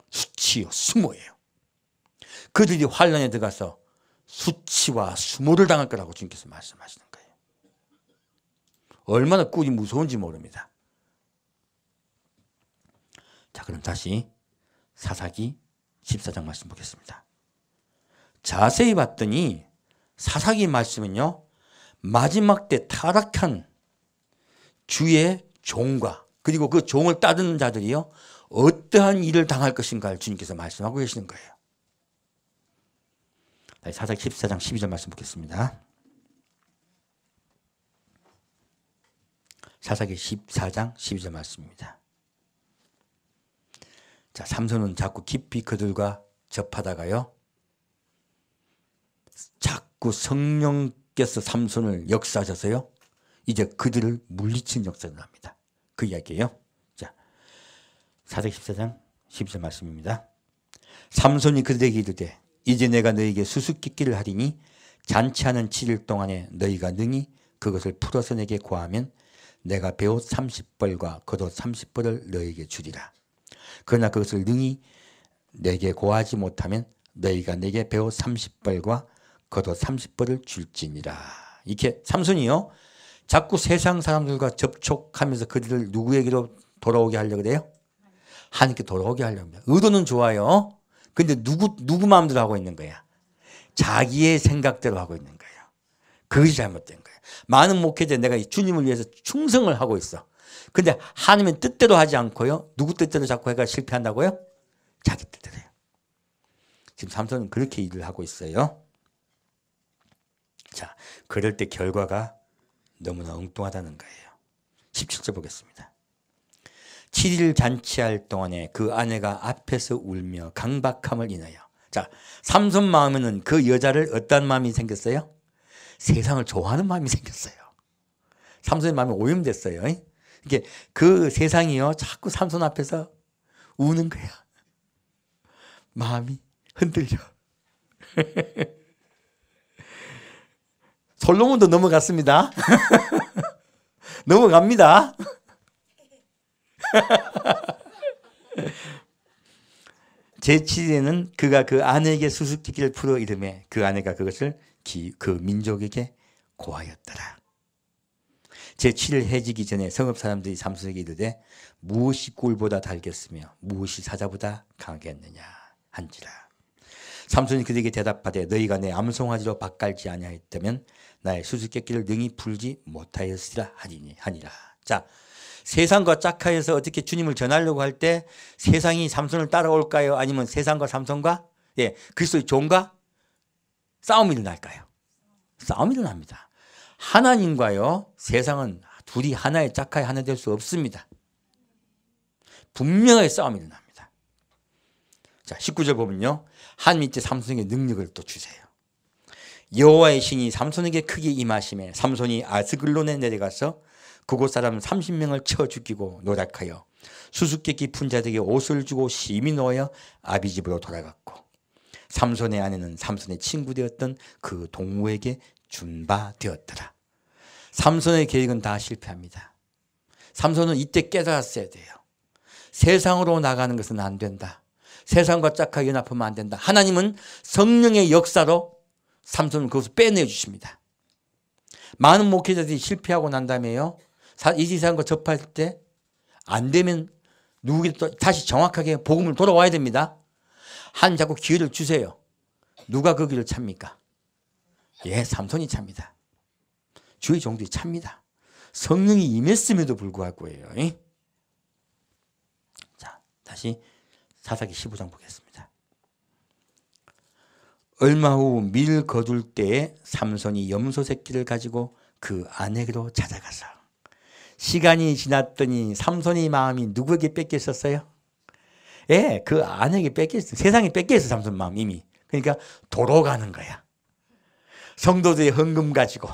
수치요 수모예요. 그들이 환난에 들어가서 수치와 수모를 당할 거라고 주님께서 말씀하시는 거예요. 얼마나 꿀이 무서운지 모릅니다. 자, 그럼 다시 사사기 14장 말씀 보겠습니다. 자세히 봤더니 사사기 말씀은요. 마지막 때 타락한 주의 종과 그리고 그 종을 따르는 자들이요. 어떠한 일을 당할 것인가를 주님께서 말씀하고 계시는 거예요. 사사기 14장 12절 말씀 보겠습니다. 사사기 14장 12절 말씀입니다. 자, 삼손은 자꾸 깊이 그들과 접하다가요, 자꾸 성령께서 삼손을 역사하셔서요, 이제 그들을 물리친 역사를 합니다. 그 이야기예요. 자, 사사기 14장 12절 말씀입니다. 삼손이 그들에게 이르되 이제 내가 너에게 수수께끼를 하리니 잔치하는 7일 동안에 너희가 능히 그것을 풀어서 내게 고하면 내가 베옷 30벌과 겉옷 30벌을 너에게 주리라. 그러나 그것을 능히 내게 고하지 못하면 너희가 내게 베옷 30벌과 겉옷 30벌을 줄지니라. 이렇게 삼손이요, 자꾸 세상 사람들과 접촉하면서 그들을 누구에게로 돌아오게 하려고 그래요? 하나님께 돌아오게 하려고 합니다. 의도는 좋아요. 근데 누구 마음대로 하고 있는 거야? 자기의 생각대로 하고 있는 거예요. 그것이 잘못된 거예요. 많은 목회자 내가 주님을 위해서 충성을 하고 있어. 근데 하나님의 뜻대로 하지 않고요, 누구 뜻대로 자꾸 해가 실패한다고요? 자기 뜻대로요. 지금 삼손은 그렇게 일을 하고 있어요. 자, 그럴 때 결과가 너무나 엉뚱하다는 거예요. 17절 보겠습니다. 7일 잔치할 동안에 그 아내가 앞에서 울며 강박함을 인하여. 자, 삼손 마음에는 그 여자를 어떤 마음이 생겼어요? 세상을 좋아하는 마음이 생겼어요. 삼손의 마음이 오염됐어요. 이게 그 세상이요, 자꾸 삼손 앞에서 우는 거야. 마음이 흔들려. 솔로몬도 넘어갔습니다. 넘어갑니다. 제7일에는 그가 그 아내에게 수수께끼를 풀어 이르매 그 아내가 그것을 그 민족에게 고하였더라. 제7일 해지기 전에 성읍 사람들이 삼손에게 이르되 무엇이 꿀보다 달겠으며 무엇이 사자보다 강하겠느냐 한지라. 삼손이 그들에게 대답하되 너희가 내 암송아지로 밭갈지 아니하였다면 나의 수수께끼를 능히 풀지 못하였으리라 하니라. 자, 세상과 짝하여서 어떻게 주님을 전하려고 할 때 세상이 삼손을 따라올까요? 아니면 세상과 삼손과 그리스도의 종과 싸움이 일어날까요? 싸움이 일어납니다. 하나님과요, 세상은 둘이 하나의 짝하에 하나 될 수 없습니다. 분명하게 싸움이 일어납니다. 자, 19절 보면요, 하나님 이제 삼손에게 능력을 또 주세요. 여호와의 신이 삼손에게 크게 임하심에 삼손이 아스글론에 내려가서 그곳 사람 30명을 쳐 죽이고 노략하여 수수께끼 푼 자들에게 옷을 주고 심히 놓아 아비 집으로 돌아갔고 삼손의 아내는 삼손의 친구 되었던 그 동무에게 준 바 되었더라. 삼손의 계획은 다 실패합니다. 삼손은 이때 깨달았어야 돼요. 세상으로 나가는 것은 안 된다. 세상과 짝하게 연합하면 안 된다. 하나님은 성령의 역사로 삼손을 그것을 빼내 주십니다. 많은 목회자들이 실패하고 난 다음에요, 이 세상과 접할 때 안 되면 누구에게 또 다시 정확하게 복음을 돌아와야 됩니다. 하나님 자꾸 기회를 주세요. 누가 그 길을 찹니까? 삼손이 찹니다. 주의 종들이 찹니다. 성령이 임했음에도 불구하고요. 자, 다시 사사기 15장 보겠습니다. 얼마 후 밀 거둘 때에 삼손이 염소 새끼를 가지고 그 아내로 찾아가서 시간이 지났더니 삼손의 마음이 누구에게 뺏겨 있었어요? 그 아내에게 뺏겨 있어요. 세상에 뺏겨 있어, 삼손 마음 이미. 그러니까 도로 가는 거야. 성도들의 헌금 가지고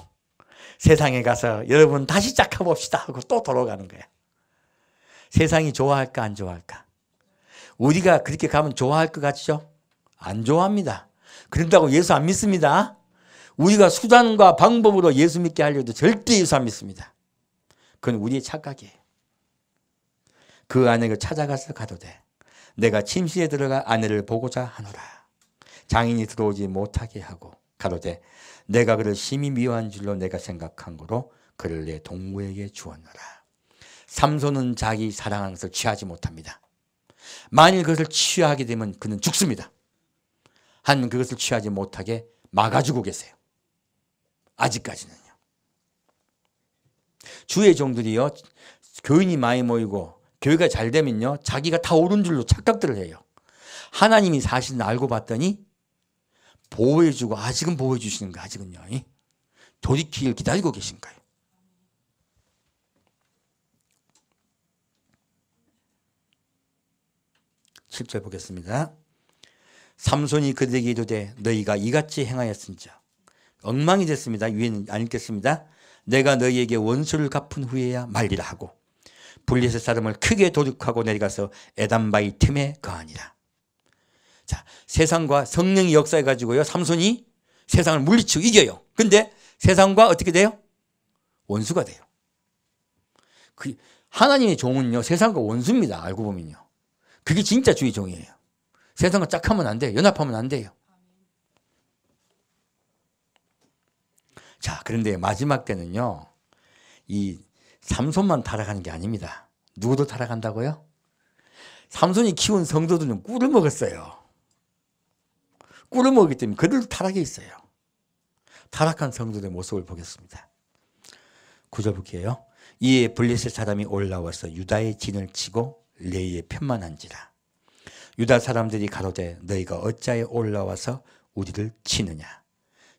세상에 가서 여러분 다시 짝해봅시다 하고 또 도로 가는 거야. 세상이 좋아할까 안 좋아할까? 우리가 그렇게 가면 좋아할 것 같죠? 안 좋아합니다. 그런다고 예수 안 믿습니다. 우리가 수단과 방법으로 예수 믿게 하려도 절대 예수 안 믿습니다. 그건 우리의 착각이에요. 그 아내를 찾아가서 가로되 내가 침실에 들어가 아내를 보고자 하노라. 장인이 들어오지 못하게 하고 가로되 내가 그를 심히 미워한 줄로 내가 생각한 거로 그를 내 동무에게 주었노라. 삼손은 자기 사랑하는 것을 취하지 못합니다. 만일 그것을 취하게 되면 그는 죽습니다. 하나님은 그것을 취하지 못하게 막아주고 계세요. 아직까지는요. 주의 종들이요, 교인이 많이 모이고 교회가 잘 되면요, 자기가 다 옳은 줄로 착각들을 해요. 하나님이 사실은 알고 봤더니 보호해주고 아직은 보호해 주시는 거예요. 아직은요. 돌이키길 기다리고 계신 거예요. 10절 보겠습니다. 삼손이 그들에게 이르되 너희가 이같이 행하였은즉 엉망이 됐습니다. 위에는 안 읽겠습니다. 내가 너희에게 원수를 갚은 후에야 말리라 하고 블레셋 사람을 크게 도륙하고 내려가서 에담바이 틈에 거하니라. 자, 세상과 성령이 역사해 가지고요, 삼손이 세상을 물리치고 이겨요. 근데 세상과 어떻게 돼요? 원수가 돼요. 하나님의 종은요, 세상과 원수입니다. 알고 보면요. 그게 진짜 주의 종이에요. 세상과 짝하면 안 돼요. 연합하면 안 돼요. 자, 그런데 마지막 때는요, 이 삼손만 타락하는 게 아닙니다. 누구도 타락한다고요? 삼손이 키운 성도들은 꿀을 먹었어요. 꿀을 먹기 때문에 그들도 타락해 있어요. 타락한 성도들의 모습을 보겠습니다. 9절 볼게요. 이에 블레셋 사람이 올라와서 유다의 진을 치고 레이의 편만한지라. 유다 사람들이 가로되 너희가 어찌하여 올라와서 우리를 치느냐.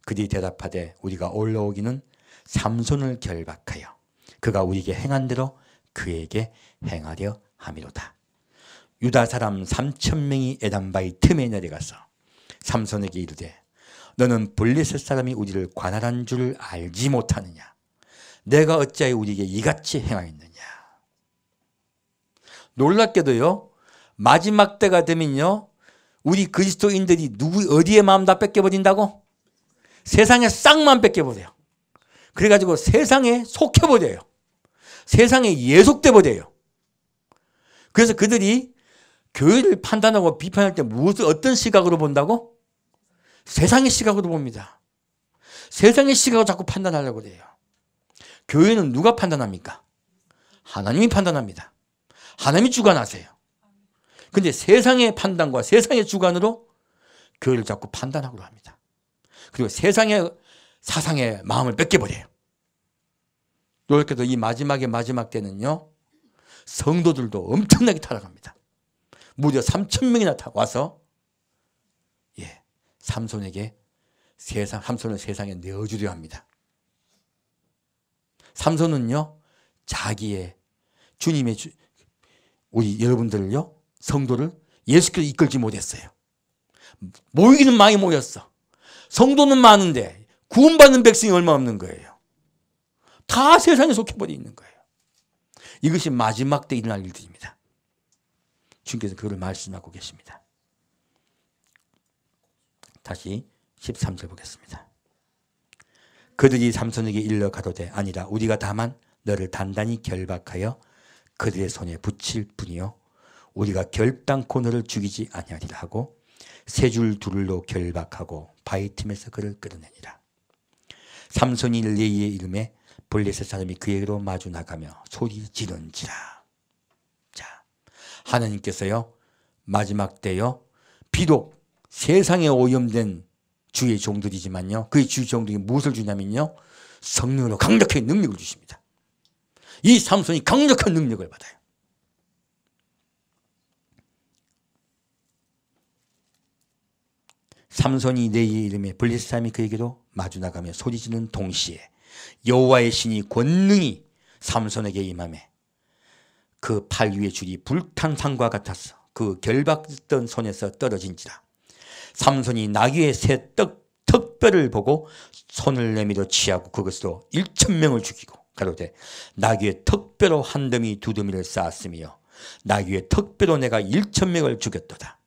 그들이 대답하되 우리가 올라오기는 삼손을 결박하여 그가 우리에게 행한 대로 그에게 행하려 함이로다. 유다 사람 3,000명이 에담바이 틈에 내려가서 삼손에게 이르되 너는 블레셋 사람이 우리를 관할한 줄을 알지 못하느냐. 내가 어찌하여 우리에게 이같이 행하였느냐. 놀랍게도요, 마지막 때가 되면요, 우리 그리스도인들이 어디에 마음 다 뺏겨버린다고? 세상에 싹만 뺏겨버려요. 그래가지고 세상에 속혀버려요. 세상에 예속돼 버려요. 그래서 그들이 교회를 판단하고 비판할 때 어떤 시각으로 본다고? 세상의 시각으로 봅니다. 세상의 시각으로 자꾸 판단하려고 그래요. 교회는 누가 판단합니까? 하나님이 판단합니다. 하나님이 주관하세요. 근데 세상의 판단과 세상의 주관으로 교회를 자꾸 판단하고 합니다. 그리고 세상의 사상의 마음을 뺏겨버려요. 놀랍게도 이 마지막 때는요, 성도들도 엄청나게 타락합니다. 무려 3,000명이나 와서 삼손을 세상에 내어주려 합니다. 삼손은요, 자기의 주님의 우리 여러분들을요, 성도를 예수께서 이끌지 못했어요. 모이기는 많이 모였어. 성도는 많은데 구원받는 백성이 얼마 없는 거예요. 다 세상에 속해버려 있는 거예요. 이것이 마지막 때 일어날 일들입니다. 주님께서 그걸 말씀하고 계십니다. 다시 13절 보겠습니다. 그들이 삼손에게 일러 가로되 아니라 우리가 다만 너를 단단히 결박하여 그들의 손에 붙일 뿐이요 우리가 결단코 너를 죽이지 아니하리라 하고 세 줄 둘로 결박하고 바위 틈에서 그를 끌어내니라. 삼손이 레이의 이름에 블레셋 사람이 그에게로 마주 나가며 소리 지른지라. 자, 하나님께서요, 마지막 때요, 비록 세상에 오염된 주의 종들이지만요, 그의 주의 종들이 무엇을 주냐면요, 성령으로 강력하게 능력을 주십니다. 이 삼손이 강력한 능력을 받아요. 삼손이 레이의 이름에 블레셋 사람이 그에게로 마주 나가며 소리지는 동시에 여호와의 신이 권능이 삼손에게 임하매 그 팔 위의 줄이 불탄 상과 같았어. 그 결박했던 손에서 떨어진지라. 삼손이 나귀의 새 턱뼈를 보고 손을 내밀어 취하고 그것으로 1,000명을 죽이고 가로되 나귀의 턱뼈로 한 더미 두 더미를 쌓았으며 나귀의 턱뼈로 내가 1,000명을 죽였도다.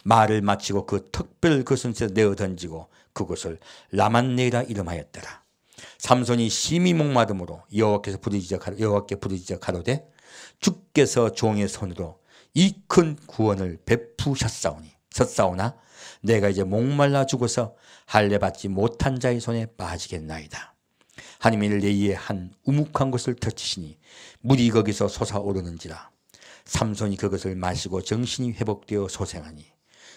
말을 마치고 그 턱뼈를 그 손에서 내어 던지고 그곳을 라만네라 이름하였더라. 삼손이 심히 목마름으로 여호와께 부르짖어 가로되 주께서 종의 손으로 이 큰 구원을 베푸셨사오나 내가 이제 목말라 죽어서 할례 받지 못한 자의 손에 빠지겠나이다. 하나님이 레이의 한 우묵한 곳을 터치시니 물이 거기서 솟아오르는지라. 삼손이 그것을 마시고 정신이 회복되어 소생하니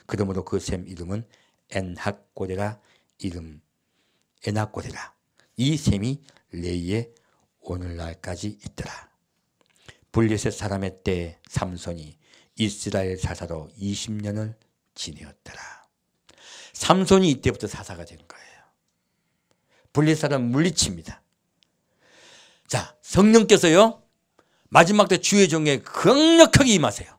그러므로 그 샘 이름은 엔학고레라. 이 샘이 레이에 오늘날까지 있더라. 블레셋 사람의 때에 삼손이 이스라엘 사사로 20년을 지내었더라. 삼손이 이때부터 사사가 된 거예요. 블레셋 사람 물리칩니다. 자, 성령께서요, 마지막 때 주의 종에 강력하게 임하세요.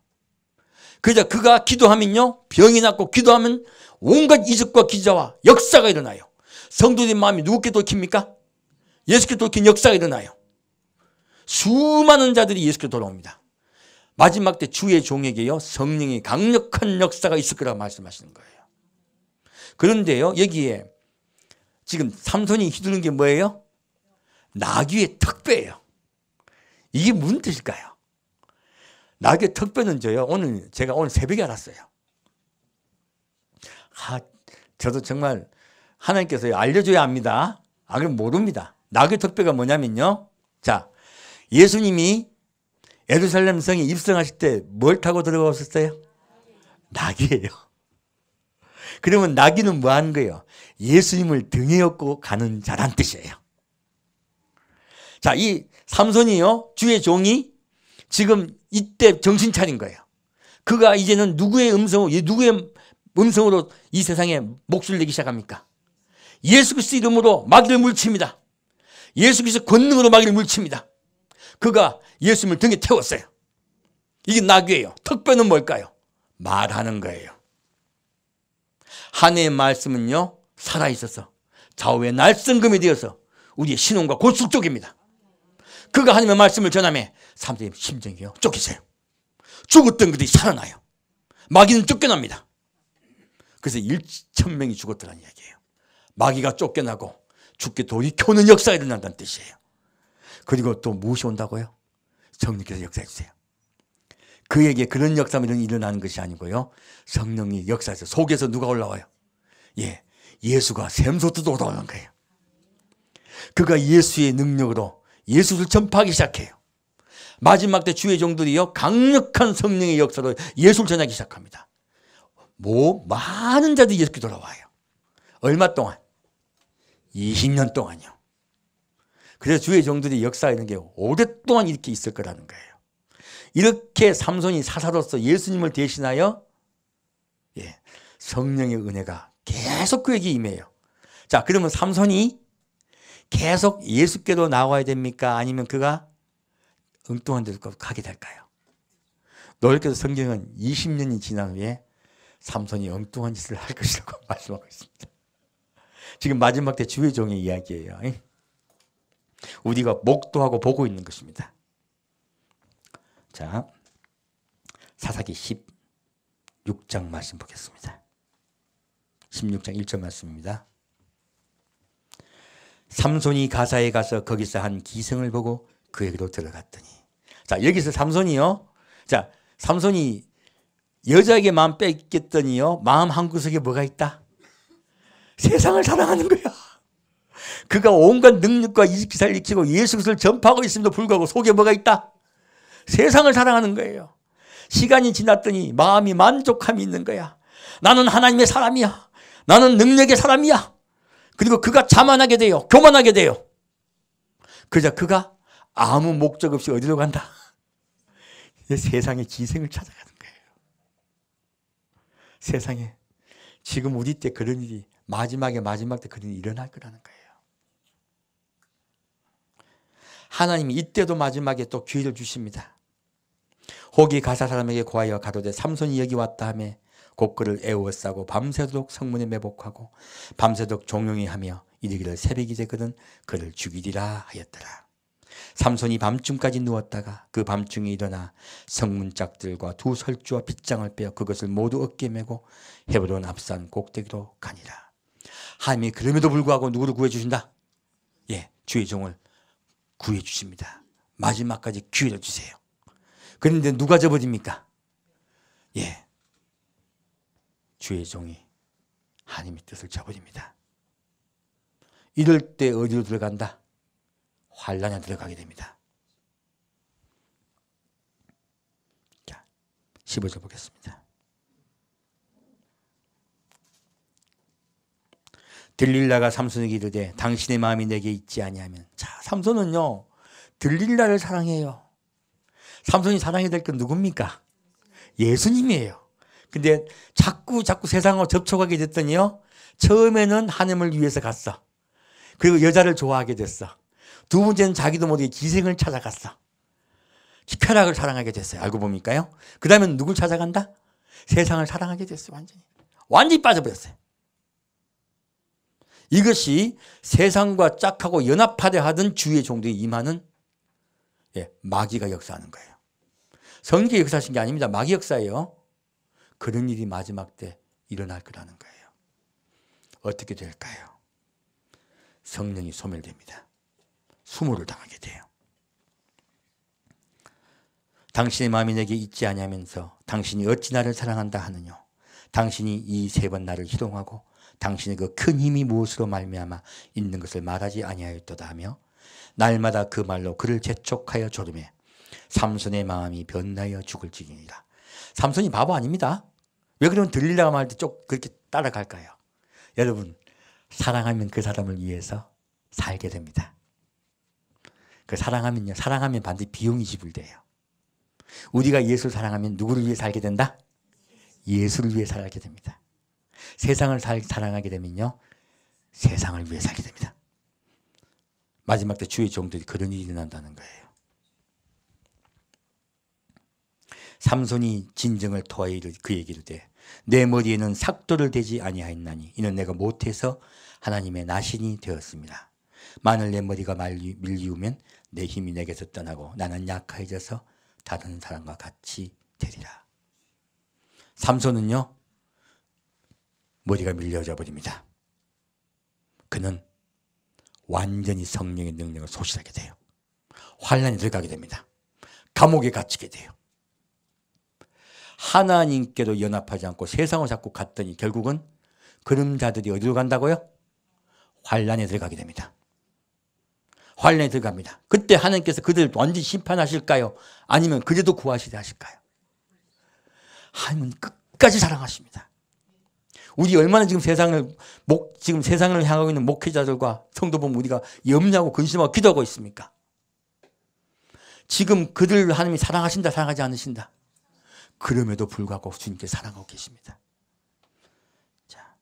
그러자 그가 기도하면요, 병이 낫고 기도하면 온갖 이적과 기자와 역사가 일어나요. 성도들의 마음이 누구께 돌킵니까? 예수께 돌킨 역사가 일어나요. 수많은 자들이 예수께 돌아옵니다. 마지막 때 주의 종에게요, 성령의 강력한 역사가 있을 거라고 말씀하시는 거예요. 그런데요, 여기에 지금 삼손이 휘두른 게 뭐예요? 나귀의 턱뼈예요. 이게 무슨 뜻일까요? 나귀의 턱뼈는 제가 오늘 새벽에 알았어요. 저도 정말 하나님께서 알려줘야 합니다. 그럼 모릅니다. 나귀의 턱뼈가 뭐냐면요, 자, 예수님이 예루살렘 성에 입성하실 때 뭘 타고 들어가셨어요? 나귀예요. 그러면 나귀는 뭐 하는 거예요? 예수님을 등에 업고 가는 자란 뜻이에요. 자, 이 삼손이요, 주의 종이 지금 이때 정신 차린 거예요. 그가 이제는 누구의 음성으로 이 세상에 목소리를 내기 시작합니까? 예수 그리스도 이름으로 마귀를 물칩니다. 예수 그리스도 권능으로 마귀를 물칩니다. 그가 예수님을 등에 태웠어요. 이게 나귀예요. 턱뼈는 뭘까요? 말하는 거예요. 하나님의 말씀은요, 살아있어서 좌우의 날성금이 되어서 우리의 신혼과 골숙족입니다. 그가 하나님의 말씀을 전하며 사람들의 심정이요, 쫓기세요. 죽었던 그들이 살아나요. 마귀는 쫓겨납니다. 그래서 1,000명이 죽었더라는 이야기예요. 마귀가 쫓겨나고 죽게 돌이켜오는 역사가 일어난다는 뜻이에요. 그리고 또 무엇이 온다고요? 성령께서 역사해 주세요. 그에게 그런 역사가 일어나는 것이 아니고요, 성령이 역사해서 속에서 누가 올라와요? 예수가 샘솟듯 올라오는 거예요. 그가 예수의 능력으로 예수를 전파하기 시작해요. 마지막 때 주의 종들이요, 강력한 성령의 역사로 예수를 전하기 시작합니다. 많은 자들이 예수께 돌아와요. 얼마 동안? 20년 동안요. 그래서 주의 종들이 역사하는 게 오랫동안 이렇게 있을 거라는 거예요. 이렇게 삼손이 사사로서 예수님을 대신하여 성령의 은혜가 계속 그에게 임해요. 자, 그러면 삼손이 계속 예수께로 나와야 됩니까? 아니면 그가 엉뚱한 데로 가게 될까요? 놀랍게도 성경은 20년이 지난 후에 삼손이 엉뚱한 짓을 할 것이라고 말씀하고 있습니다. 지금 마지막 때 주의 종의 이야기예요. 우리가 목도하고 보고 있는 것입니다. 자, 사사기 16장 말씀 보겠습니다. 16장 1절 말씀입니다. 삼손이 가사에 가서 거기서 한 기생을 보고 그에게로 들어갔더니, 자, 여기서 삼손이요, 자, 삼손이 여자에게 마음 뺏겼더니요, 마음 한구석에 뭐가 있다? 세상을 사랑하는 거야. 그가 온갖 능력과 기사를 익히고 예수 그리스도를 전파하고 있음에도 불구하고 속에 뭐가 있다? 세상을 사랑하는 거예요. 시간이 지났더니 마음이 만족함이 있는 거야. 나는 하나님의 사람이야. 나는 능력의 사람이야. 그리고 그가 자만하게 돼요. 교만하게 돼요. 그러자 그가 아무 목적 없이 어디로 간다? 세상의 기생을 찾아가는 거예요. 세상에 지금 우리 때 그런 일이 마지막 때 그런 일이 일어날 거라는 거예요. 하나님이 이때도 마지막에 또 기회를 주십니다. 혹이 가사 사람에게 고하여 가로되 삼손이 여기 왔다 하며 곧 그를 애워싸고 밤새도록 성문에 매복하고 밤새도록 종용이 하며 이르기를 새벽이 되거든 그를 죽이리라 하였더라. 삼손이 밤중까지 누웠다가 그 밤중에 일어나 성문 짝들과 두 설주와 빗장을 빼어 그것을 모두 어깨에 메고 헤브론 앞산 꼭대기로 가니라. 하나님이 그럼에도 불구하고 누구를 구해주신다? 주의 종을 구해주십니다. 마지막까지 기회를 주세요. 그런데 누가 저버립니까? 주의 종이 하나님의 뜻을 저버립니다. 이럴 때 어디로 들어간다? 환난에 들어가게 됩니다. 자, 15절 보겠습니다. 들릴라가 삼손에게 이르되 당신의 마음이 내게 있지 아니하면, 자, 삼손은요 들릴라를 사랑해요. 삼손이 사랑해야 될 건 누굽니까? 예수님이에요. 근데 자꾸 세상하고 접촉하게 됐더니요, 처음에는 하나님을 위해서 갔어. 그리고 여자를 좋아하게 됐어. 두 번째는 자기도 모르게 기생을 찾아갔어. 쾌락을 사랑하게 됐어요. 알고 보니까요. 그 다음에 누굴 찾아간다? 세상을 사랑하게 됐어요. 완전히 빠져버렸어요. 이것이 세상과 짝하고 연합하려 하던 주의 종들이 임하는 마귀가 역사하는 거예요. 성령이 역사하신 게 아닙니다. 마귀 역사예요. 그런 일이 마지막 때 일어날 거라는 거예요. 어떻게 될까요? 성령이 소멸됩니다. 수모를 당하게 돼요. 당신의 마음이 내게 있지 아니하면서 당신이 어찌 나를 사랑한다 하느뇨. 당신이 이 세 번 나를 희롱하고 당신의 그 큰 힘이 무엇으로 말미암아 있는 것을 말하지 아니하였도다 하며 날마다 그 말로 그를 재촉하여 조르매 삼손의 마음이 변나여 죽을 지경이라. 삼손이 바보 아닙니다. 왜 그러면 들리려고 할 때 쭉 그렇게 따라갈까요? 여러분, 사랑하면 그 사람을 위해서 살게 됩니다. 그 사랑하면요, 사랑하면 반드시 비용이 지불돼요. 우리가 예수를 사랑하면 누구를 위해 살게 된다? 예수를 위해 살게 됩니다. 세상을 사랑하게 되면요, 세상을 위해 살게 됩니다. 마지막 때 주의 종들이 그런 일이 일어난다는 거예요. 삼손이 진정을 토하여 그에게 이르되 내 머리에는 삭도를 대지 아니하였나니 이는 내가 못해서 하나님의 나신이 되었습니다. 만일 내 머리가 밀리우면 내 힘이 내게서 떠나고 나는 약해져서 다른 사람과 같이 되리라. 삼손은요, 머리가 밀려져 버립니다. 그는 완전히 성령의 능력을 소실하게 돼요. 환난에 들어가게 됩니다. 감옥에 갇히게 돼요. 하나님께도 연합하지 않고 세상을 자꾸 갔더니 결국은 그런 자들이 어디로 간다고요? 환난에 들어가게 됩니다. 환난에 들어갑니다. 그때 하나님께서 그들을 완전히 심판하실까요? 아니면 그래도 구하시려 하실까요? 하나님은 끝까지 사랑하십니다. 우리 얼마나 지금 세상을 향하고 있는 목회자들과 성도 보면 우리가 염려하고 근심하고 기도하고 있습니까? 지금 그들 하나님이 사랑하신다, 사랑하지 않으신다. 그럼에도 불구하고 주님께 사랑하고 계십니다. 자,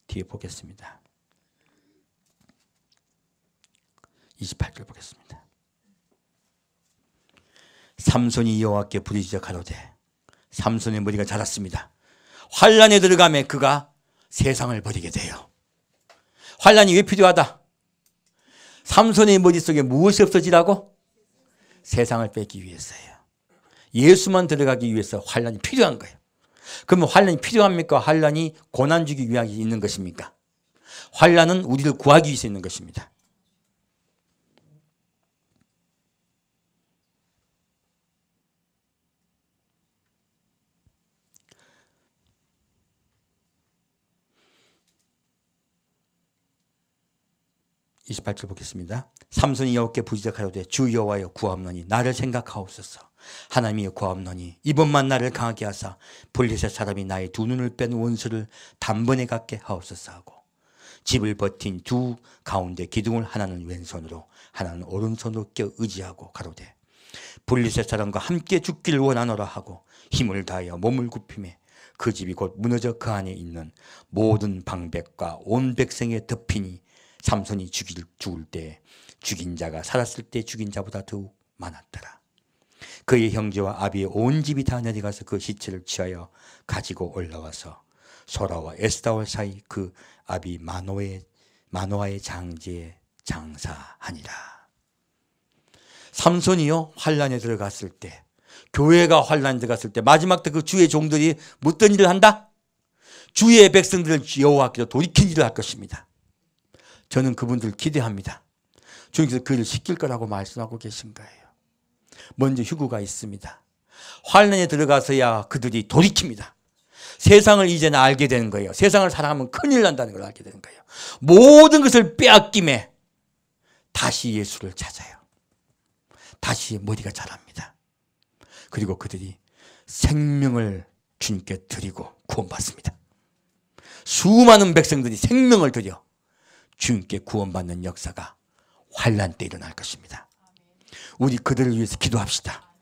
뒤에 보겠습니다. 28절 보겠습니다. 삼손이 여호와께 부르짖어 가로되 삼손의 머리가 자랐습니다. 환난에 들어가면 그가 세상을 버리게 돼요. 환난이 왜 필요하다? 삼손의 머릿속에 무엇이 없어지라고? 세상을 뺏기 위해서예요. 예수만 들어가기 위해서 환난이 필요한 거예요. 그러면 환난이 필요합니까? 환난이 고난 주기 위하여 있는 것입니까? 환난은 우리를 구하기 위해서 있는 것입니다. (28절) 보겠습니다. 삼손이 여호와께 부르짖어 주 여호와여 구하옵노니 나를 생각하옵소서. 하나님이 구하옵노니 이번만 나를 강하게 하사 블레셋 사람이 나의 두 눈을 뺀 원수를 단번에 갖게 하옵소서 하고 집을 버틴 두 가운데 기둥을 하나는 왼손으로 하나는 오른손으로 껴 의지하고 가로되 블레셋 사람과 함께 죽기를 원하노라 하고 힘을 다하여 몸을 굽히매 그 집이 곧 무너져 그 안에 있는 모든 방백과 온 백성의 덮이니 삼손이 죽을 때 죽인 자가 살았을 때 죽인 자보다 더욱 많았더라. 그의 형제와 아비의 온 집이 다 내려가서 그 시체를 취하여 가지고 올라와서 소라와 에스다올 사이 그 아비 마노아의 장지에 장사하니라. 삼손이요, 환난에 들어갔을 때, 교회가 환난에 들어갔을 때 마지막 때 그 주의 종들이 어떤 일을 한다? 주의 백성들을 여호와께로 돌이킨 일을 할 것입니다. 저는 그분들 기대합니다. 주님께서 그를 시킬 거라고 말씀하고 계신 거예요. 먼저 휴거가 있습니다. 환난에 들어가서야 그들이 돌이킵니다. 세상을 이제는 알게 되는 거예요. 세상을 사랑하면 큰일 난다는 걸 알게 되는 거예요. 모든 것을 빼앗김에 다시 예수를 찾아요. 다시 머리가 자랍니다. 그리고 그들이 생명을 주님께 드리고 구원받습니다. 수많은 백성들이 생명을 드려 주님께 구원받는 역사가 환난 때 일어날 것입니다. 우리 그들을 위해서 기도합시다.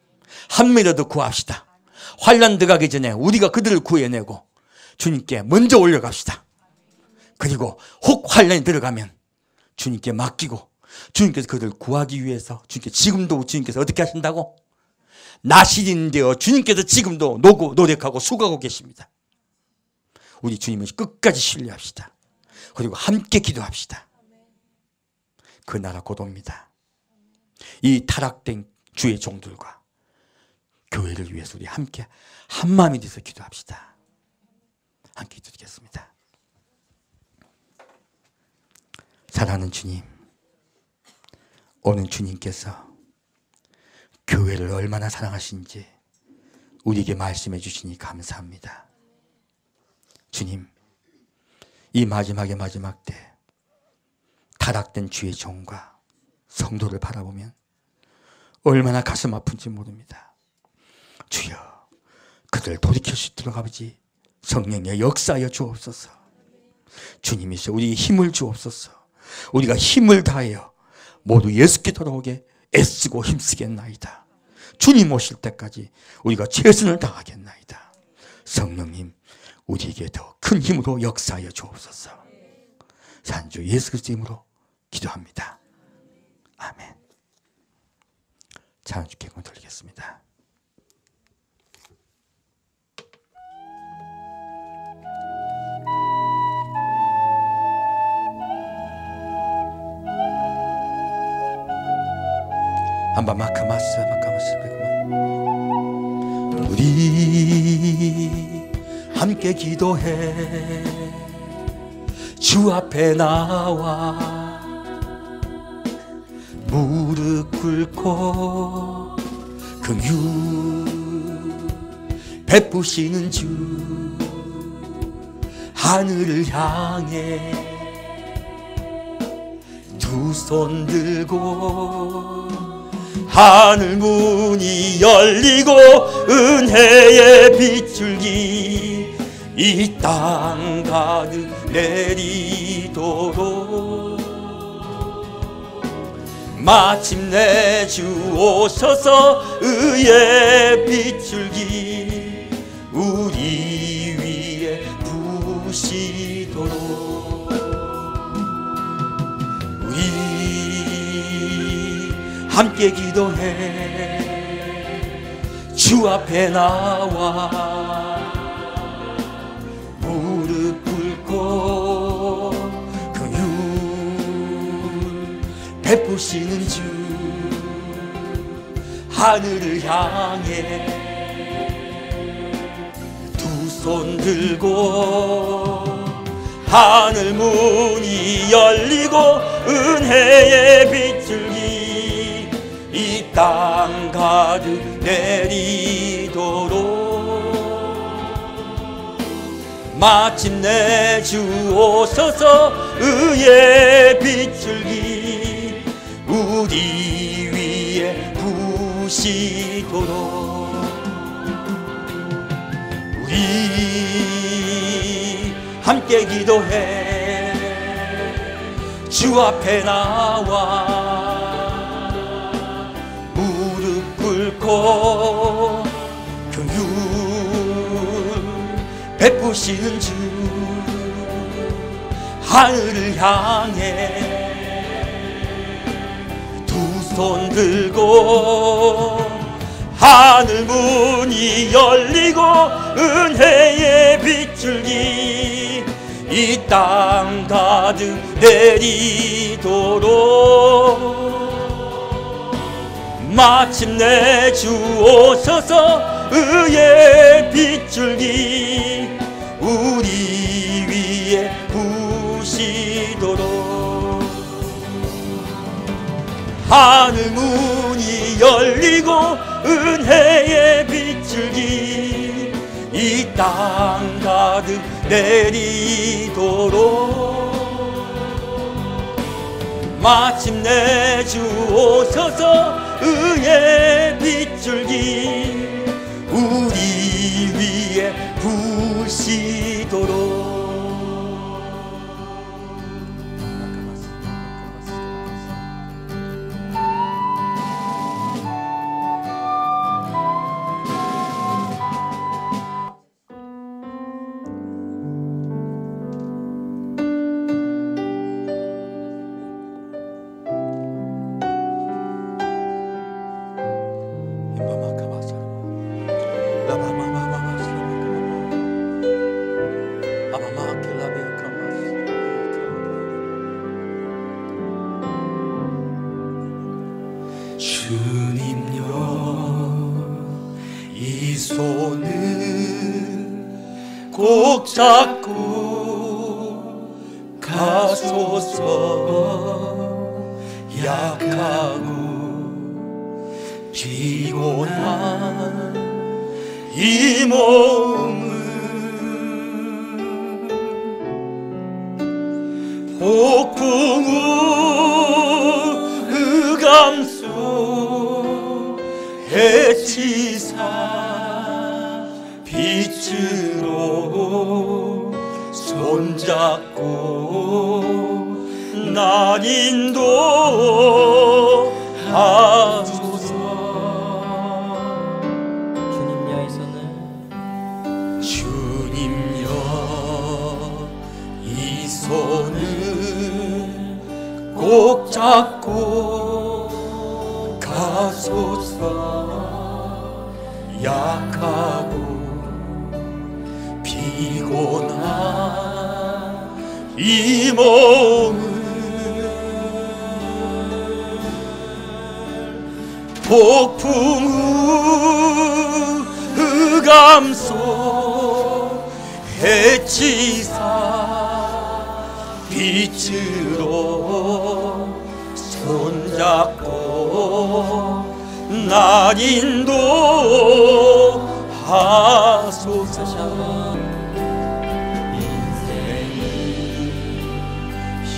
한 명이라도 구합시다. 환난 들어가기 전에 우리가 그들을 구해내고 주님께 먼저 올려갑시다. 그리고 혹 환난이 들어가면 주님께 맡기고 주님께서 그들을 구하기 위해서 주님께 지금도 주님께서 어떻게 하신다고? 나시린 되어 주님께서 지금도 노력하고 수고하고 계십니다. 우리 주님을 끝까지 신뢰합시다. 그리고 함께 기도합시다. 그 나라 곧 옵니다. 이 타락된 주의 종들과 교회를 위해서 우리 함께 한마음이 돼서 기도합시다. 함께 기도드리겠습니다. 사랑하는 주님, 오늘 주님께서 교회를 얼마나 사랑하신지 우리에게 말씀해 주시니 감사합니다. 주님, 이 마지막의 마지막 때 타락된 주의 종과 성도를 바라보면 얼마나 가슴 아픈지 모릅니다. 주여, 그들 돌이킬 수 있도록 아버지 성령의 역사하여 주옵소서. 주님이서 우리 힘을 주옵소서. 우리가 힘을 다하여 모두 예수께 돌아오게 애쓰고 힘쓰겠나이다. 주님 오실 때까지 우리가 최선을 다하겠나이다. 성령님, 우리에게 더 큰 힘으로 역사하여 주옵소서. 산주 예수 그리스도 이름으로 기도합니다. 아멘. 찬양 주께 영광 돌리겠습니다. 한번 마카마스 우리 함께 기도해 주 앞에 나와 무릎 꿇고 긍휼 베푸시는 주 하늘을 향해 두 손 들고 하늘 문이 열리고 은혜의 빗줄기 이 땅 가득 내리도록 마침내 주 오셔서 의의 빗줄기 우리 위에 부시도록 우리 함께 기도해 주 앞에 나와 무릎 꿇고 긍휼 베푸시는 주 하늘을 향해 두 손 들고 하늘 문이 열리고 은혜의 빗줄기 이 땅 가득 내리도록 마침내 주 오셔서 의의 빗줄기 우리 위에 부시도록 우리 함께 기도해 주 앞에 나와 무릎 꿇고 긍휼 베푸시는 주 하늘을 향해 두 손 들고 하늘 문이 열리고 은혜의 빗줄기 이 땅 가득 내리도록 마침내 주 오셔서 의의 빗줄기 우리 위에 부시도록 하늘 문이 열리고 은혜의 빗줄기 이 땅 가득 내리도록 마침내 주 오셔서 의의 빗줄기 우리 위에 부시도록 꼭 잡고 가소서. 약하고 피곤한 이 몸은 폭풍 후 흑암속 해치사 빛으로 손잡고 난 인도하소서. 주님여 이 손을 꼭 잡고 가소서. 약하고 피곤한 이 몸을 폭풍 후 흑암속 해치사 빛으로 손잡고 난 인도하소서.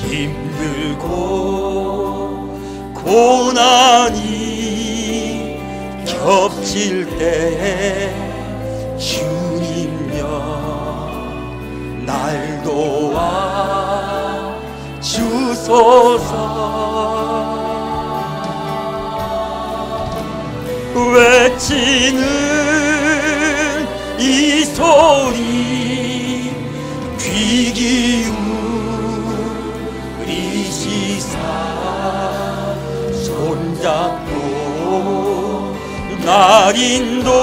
힘들고 고난이 겹칠 때 주님여 날 도와 주소서. 외치는 이 소리 귀 기울이시사 손잡고 날 인도하소서.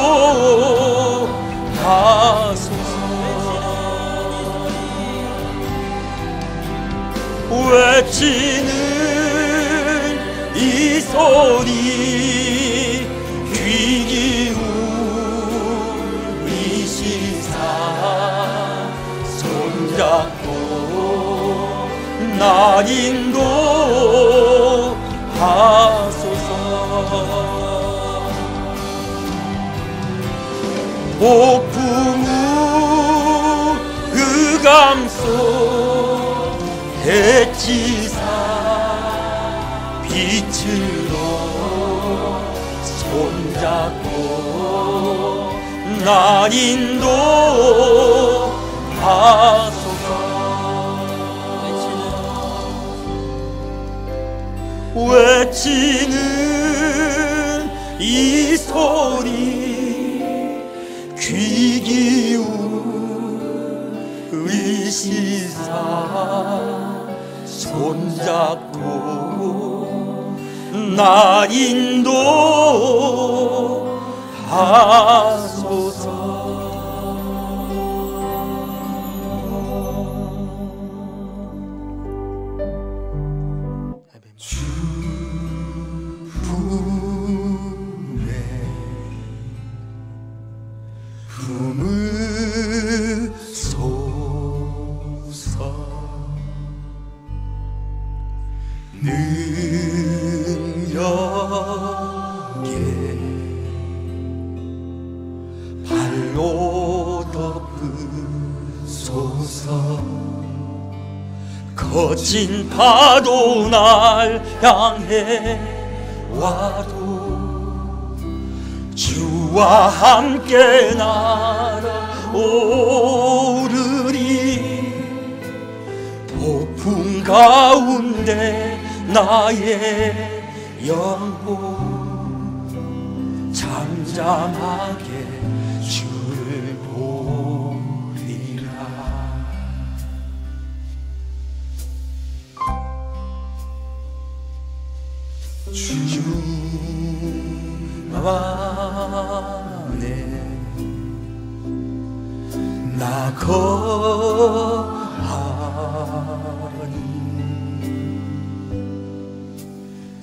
외치는 이 소리 귀 기울이시사 손잡고 날 인도하소서. 폭풍 후 흑암속 해치사 빛으로 손잡고 날 인도하소서. 외치는 이 소리 귀 기울이시사 손잡고 날 인도하소서. 능력에 발로 덮으소서. 거친 파도 날 향해 와도 주와 함께 날아오르리. 폭풍 가운데 나의 영혼 잠잠하게 주를 보리라. 주 안에 나 거하니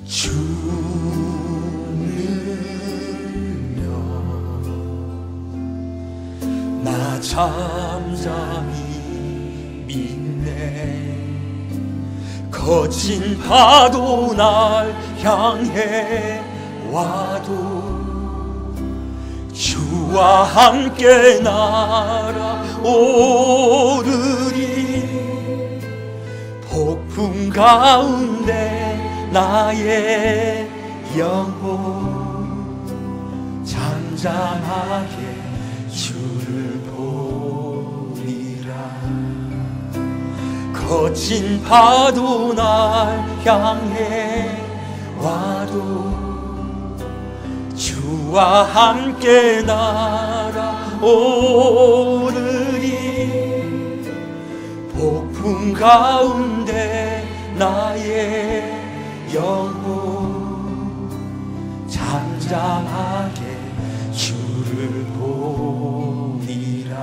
주는요 나 잠잠히 믿네. 거친 파도 날 향해 와도 주와 함께 날아오르리. 폭풍 가운데 나의 영혼 잠잠하게 주를 보리라. 거친 파도 날 향해 와도 주와 함께 날아오르리. 폭풍 가운데 나의 영혼 잠잠하게 주를 보리라.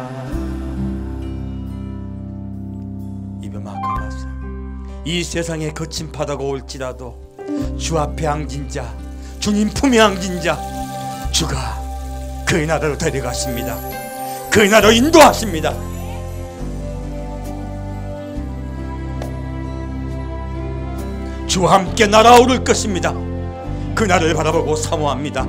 입에 막아봤어. 이 세상에 거친 바다가 올지라도 주 앞에 앉은 자, 주님 품에 앉은 자, 주가 그의 나라로 데려가십니다. 그의 나라로 인도하십니다. 주와 함께 날아오를 것입니다. 그 나라를 바라보고 사모합니다.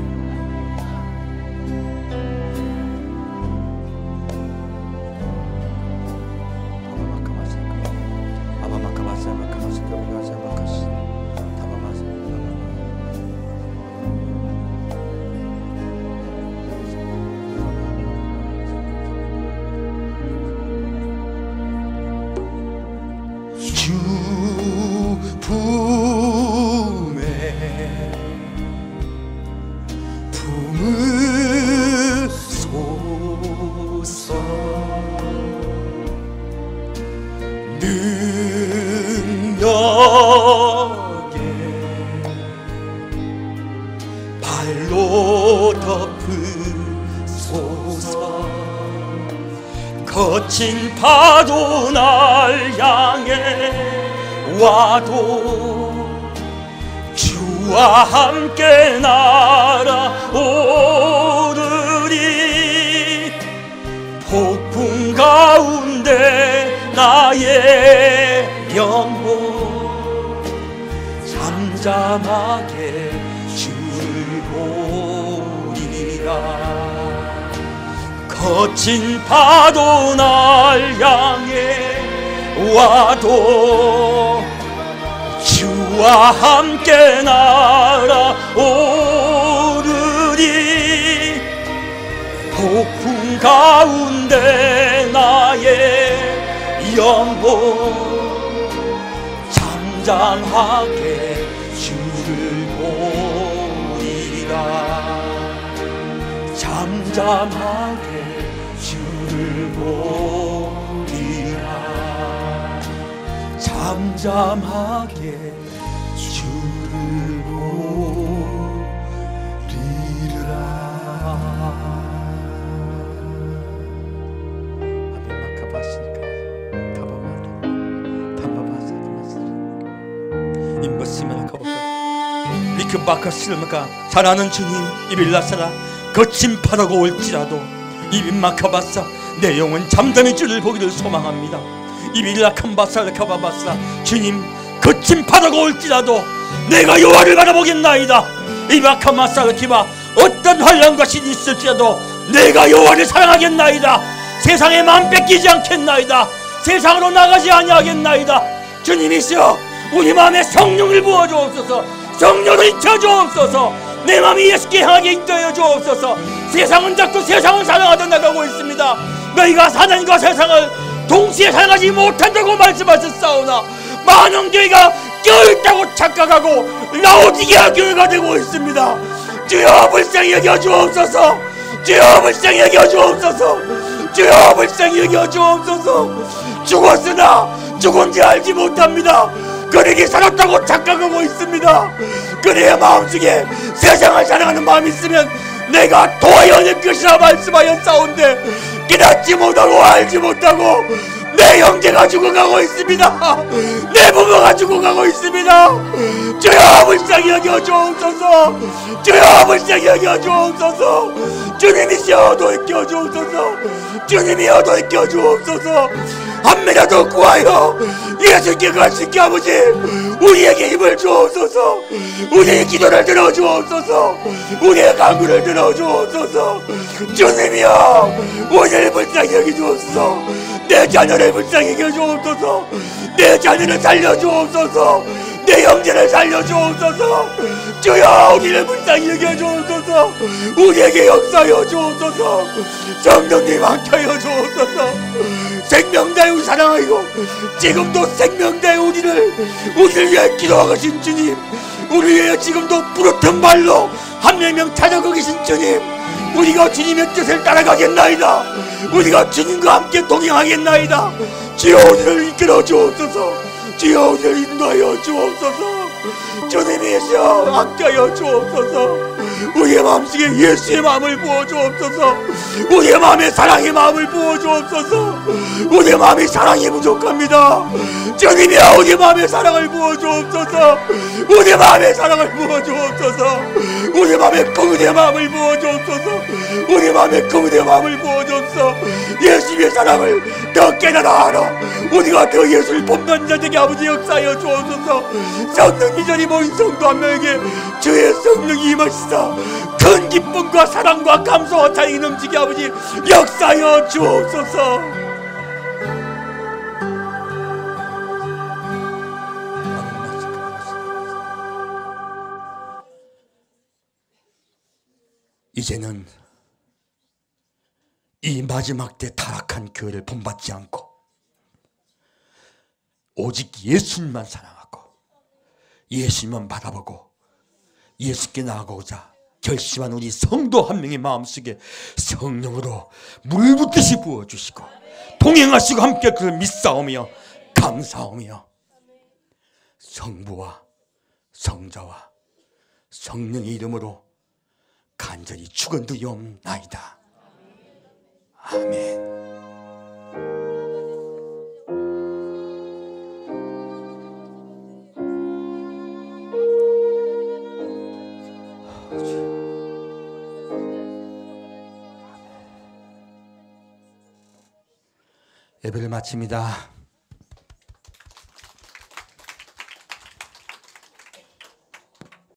주 품에 품으소서. 능력에 발로 덮으소서. 거친 파도 날 향해 와도 주와 함께 날아오르리. 폭풍 가운데 나의 영혼 잠잠하게 주를 보리라. 거친 파도 날 향해 와도 주와 함께 날아오르리. 폭풍 가운데 나의 영혼 잠잠하게 주를 보리라. 잠잠하게 주를 보리라. 잠잠하게 주를 보리라. 사랑하는 주님, 이빌라사라 거친 파도가 올지라도 이빈마카바사 내 영혼 잠잠히 주를 보기를 소망합니다. 이빌라칸바살카바바사 주님, 거친 파도가 올지라도 내가 여호와를 바라보겠나이다. 이바카마살키바 어떤 환난 것이 있을지라도 내가 여호와를 사랑하겠나이다. 세상에 마음 뺏기지 않겠나이다. 세상으로 나가지 아니하겠나이다. 주님이시여, 우리 마음에 성령을 부어주옵소서. 성령을 인쳐주옵소서. 내 마음이 예수께 향하게 인도해 주옵소서. 세상은 자꾸 세상을 사랑하듯 나가고 있습니다. 너희가 하나님과 세상을 동시에 사랑하지 못한다고 말씀하셨사오나 많은 교회가 껴있다고 착각하고 라오디게아 교회가 되고 있습니다. 주여 불쌍히 여겨 주옵소서. 주여 불쌍히 여겨 주옵소서. 주여 불쌍히 여겨 주옵소서. 죽었으나 죽은지 알지 못합니다. 그에게 살았다고 착각하고 있습니다. 그의 마음속에 세상을 사랑하는 마음이 있으면 내가 도와야 것이라 말씀하였사온데 깨닫지 못하고 알지 못하고 내 형제가 죽어가고 있습니다. 내 부모가 죽어가고 있습니다. 주여 불쌍히 여겨 주옵소서. 주여 불쌍히 여겨 주옵소서. 주님이시여 도입겨 주옵소서. 주님이여 도입겨 주옵소서. 한 명이라도 구하여 예수께 갈 수 있게 아버지 우리에게 힘을 주옵소서. 우리의 기도를 들어주옵소서. 우리의 간구를 들어주옵소서. 주님이여 우리를 불쌍히 여기주옵소서. 내 자녀를 불쌍히 여기주옵소서. 내 자녀를 살려주옵소서. 내 형제를 살려주옵소서. 주여 우리를 불쌍히 여겨주옵소서. 우리에게 역사하여 주옵소서. 성령님 함께하여 주옵소서. 생명다에 우리 사랑하고 지금도 생명다에 우리를 위해 기도하고 계신 주님, 우리 위해 지금도 부르튼 발로 한 명 찾아가고 계신 주님, 우리가 주님의 뜻을 따라가겠나이다. 우리가 주님과 함께 동행하겠나이다. 주여 우리를 이끌어 주옵소서. 주여 우리를 인도하여 주옵소서. 주님이시여 함께하여 주옵소서. 우리의 마음속에 예수의 마음을 부어주옵소서. 우리의 마음에 사랑의 마음을 부어주옵소서. 우리의 마음이 사랑이 부족합니다. 주님이여 우리의 마음에 사랑을 부어주옵소서. 우리의 마음에 사랑을 부어주옵소서. 우리의 마음에 긍휼의 마음을 부어주옵소서. 우리의 마음에 긍휼의 마음을 부어주옵소서. 예수의 사랑을 더 깨달아 알아 우리가 더 예수를 본받는 자들에게 아버지 역사하여 주옵소서. 성령 미전이 모인 성도 한 명에게 주의 성령이 임하시사 큰 기쁨과 사랑과 감사와 찬양이 넘치게 아버지 역사하여 주옵소서. 이제는 이 마지막 때 타락한 교회를 본받지 않고 오직 예수님만 사랑하고 예수님만 바라보고 예수께 나아가고자 결심한 우리 성도 한 명의 마음속에 성령으로 물 붓듯이 부어주시고 동행하시고 함께 그를 믿사오며 감사하며 성부와 성자와 성령의 이름으로 간절히 축원드리옵나이다. 아멘. 예배를 마칩니다.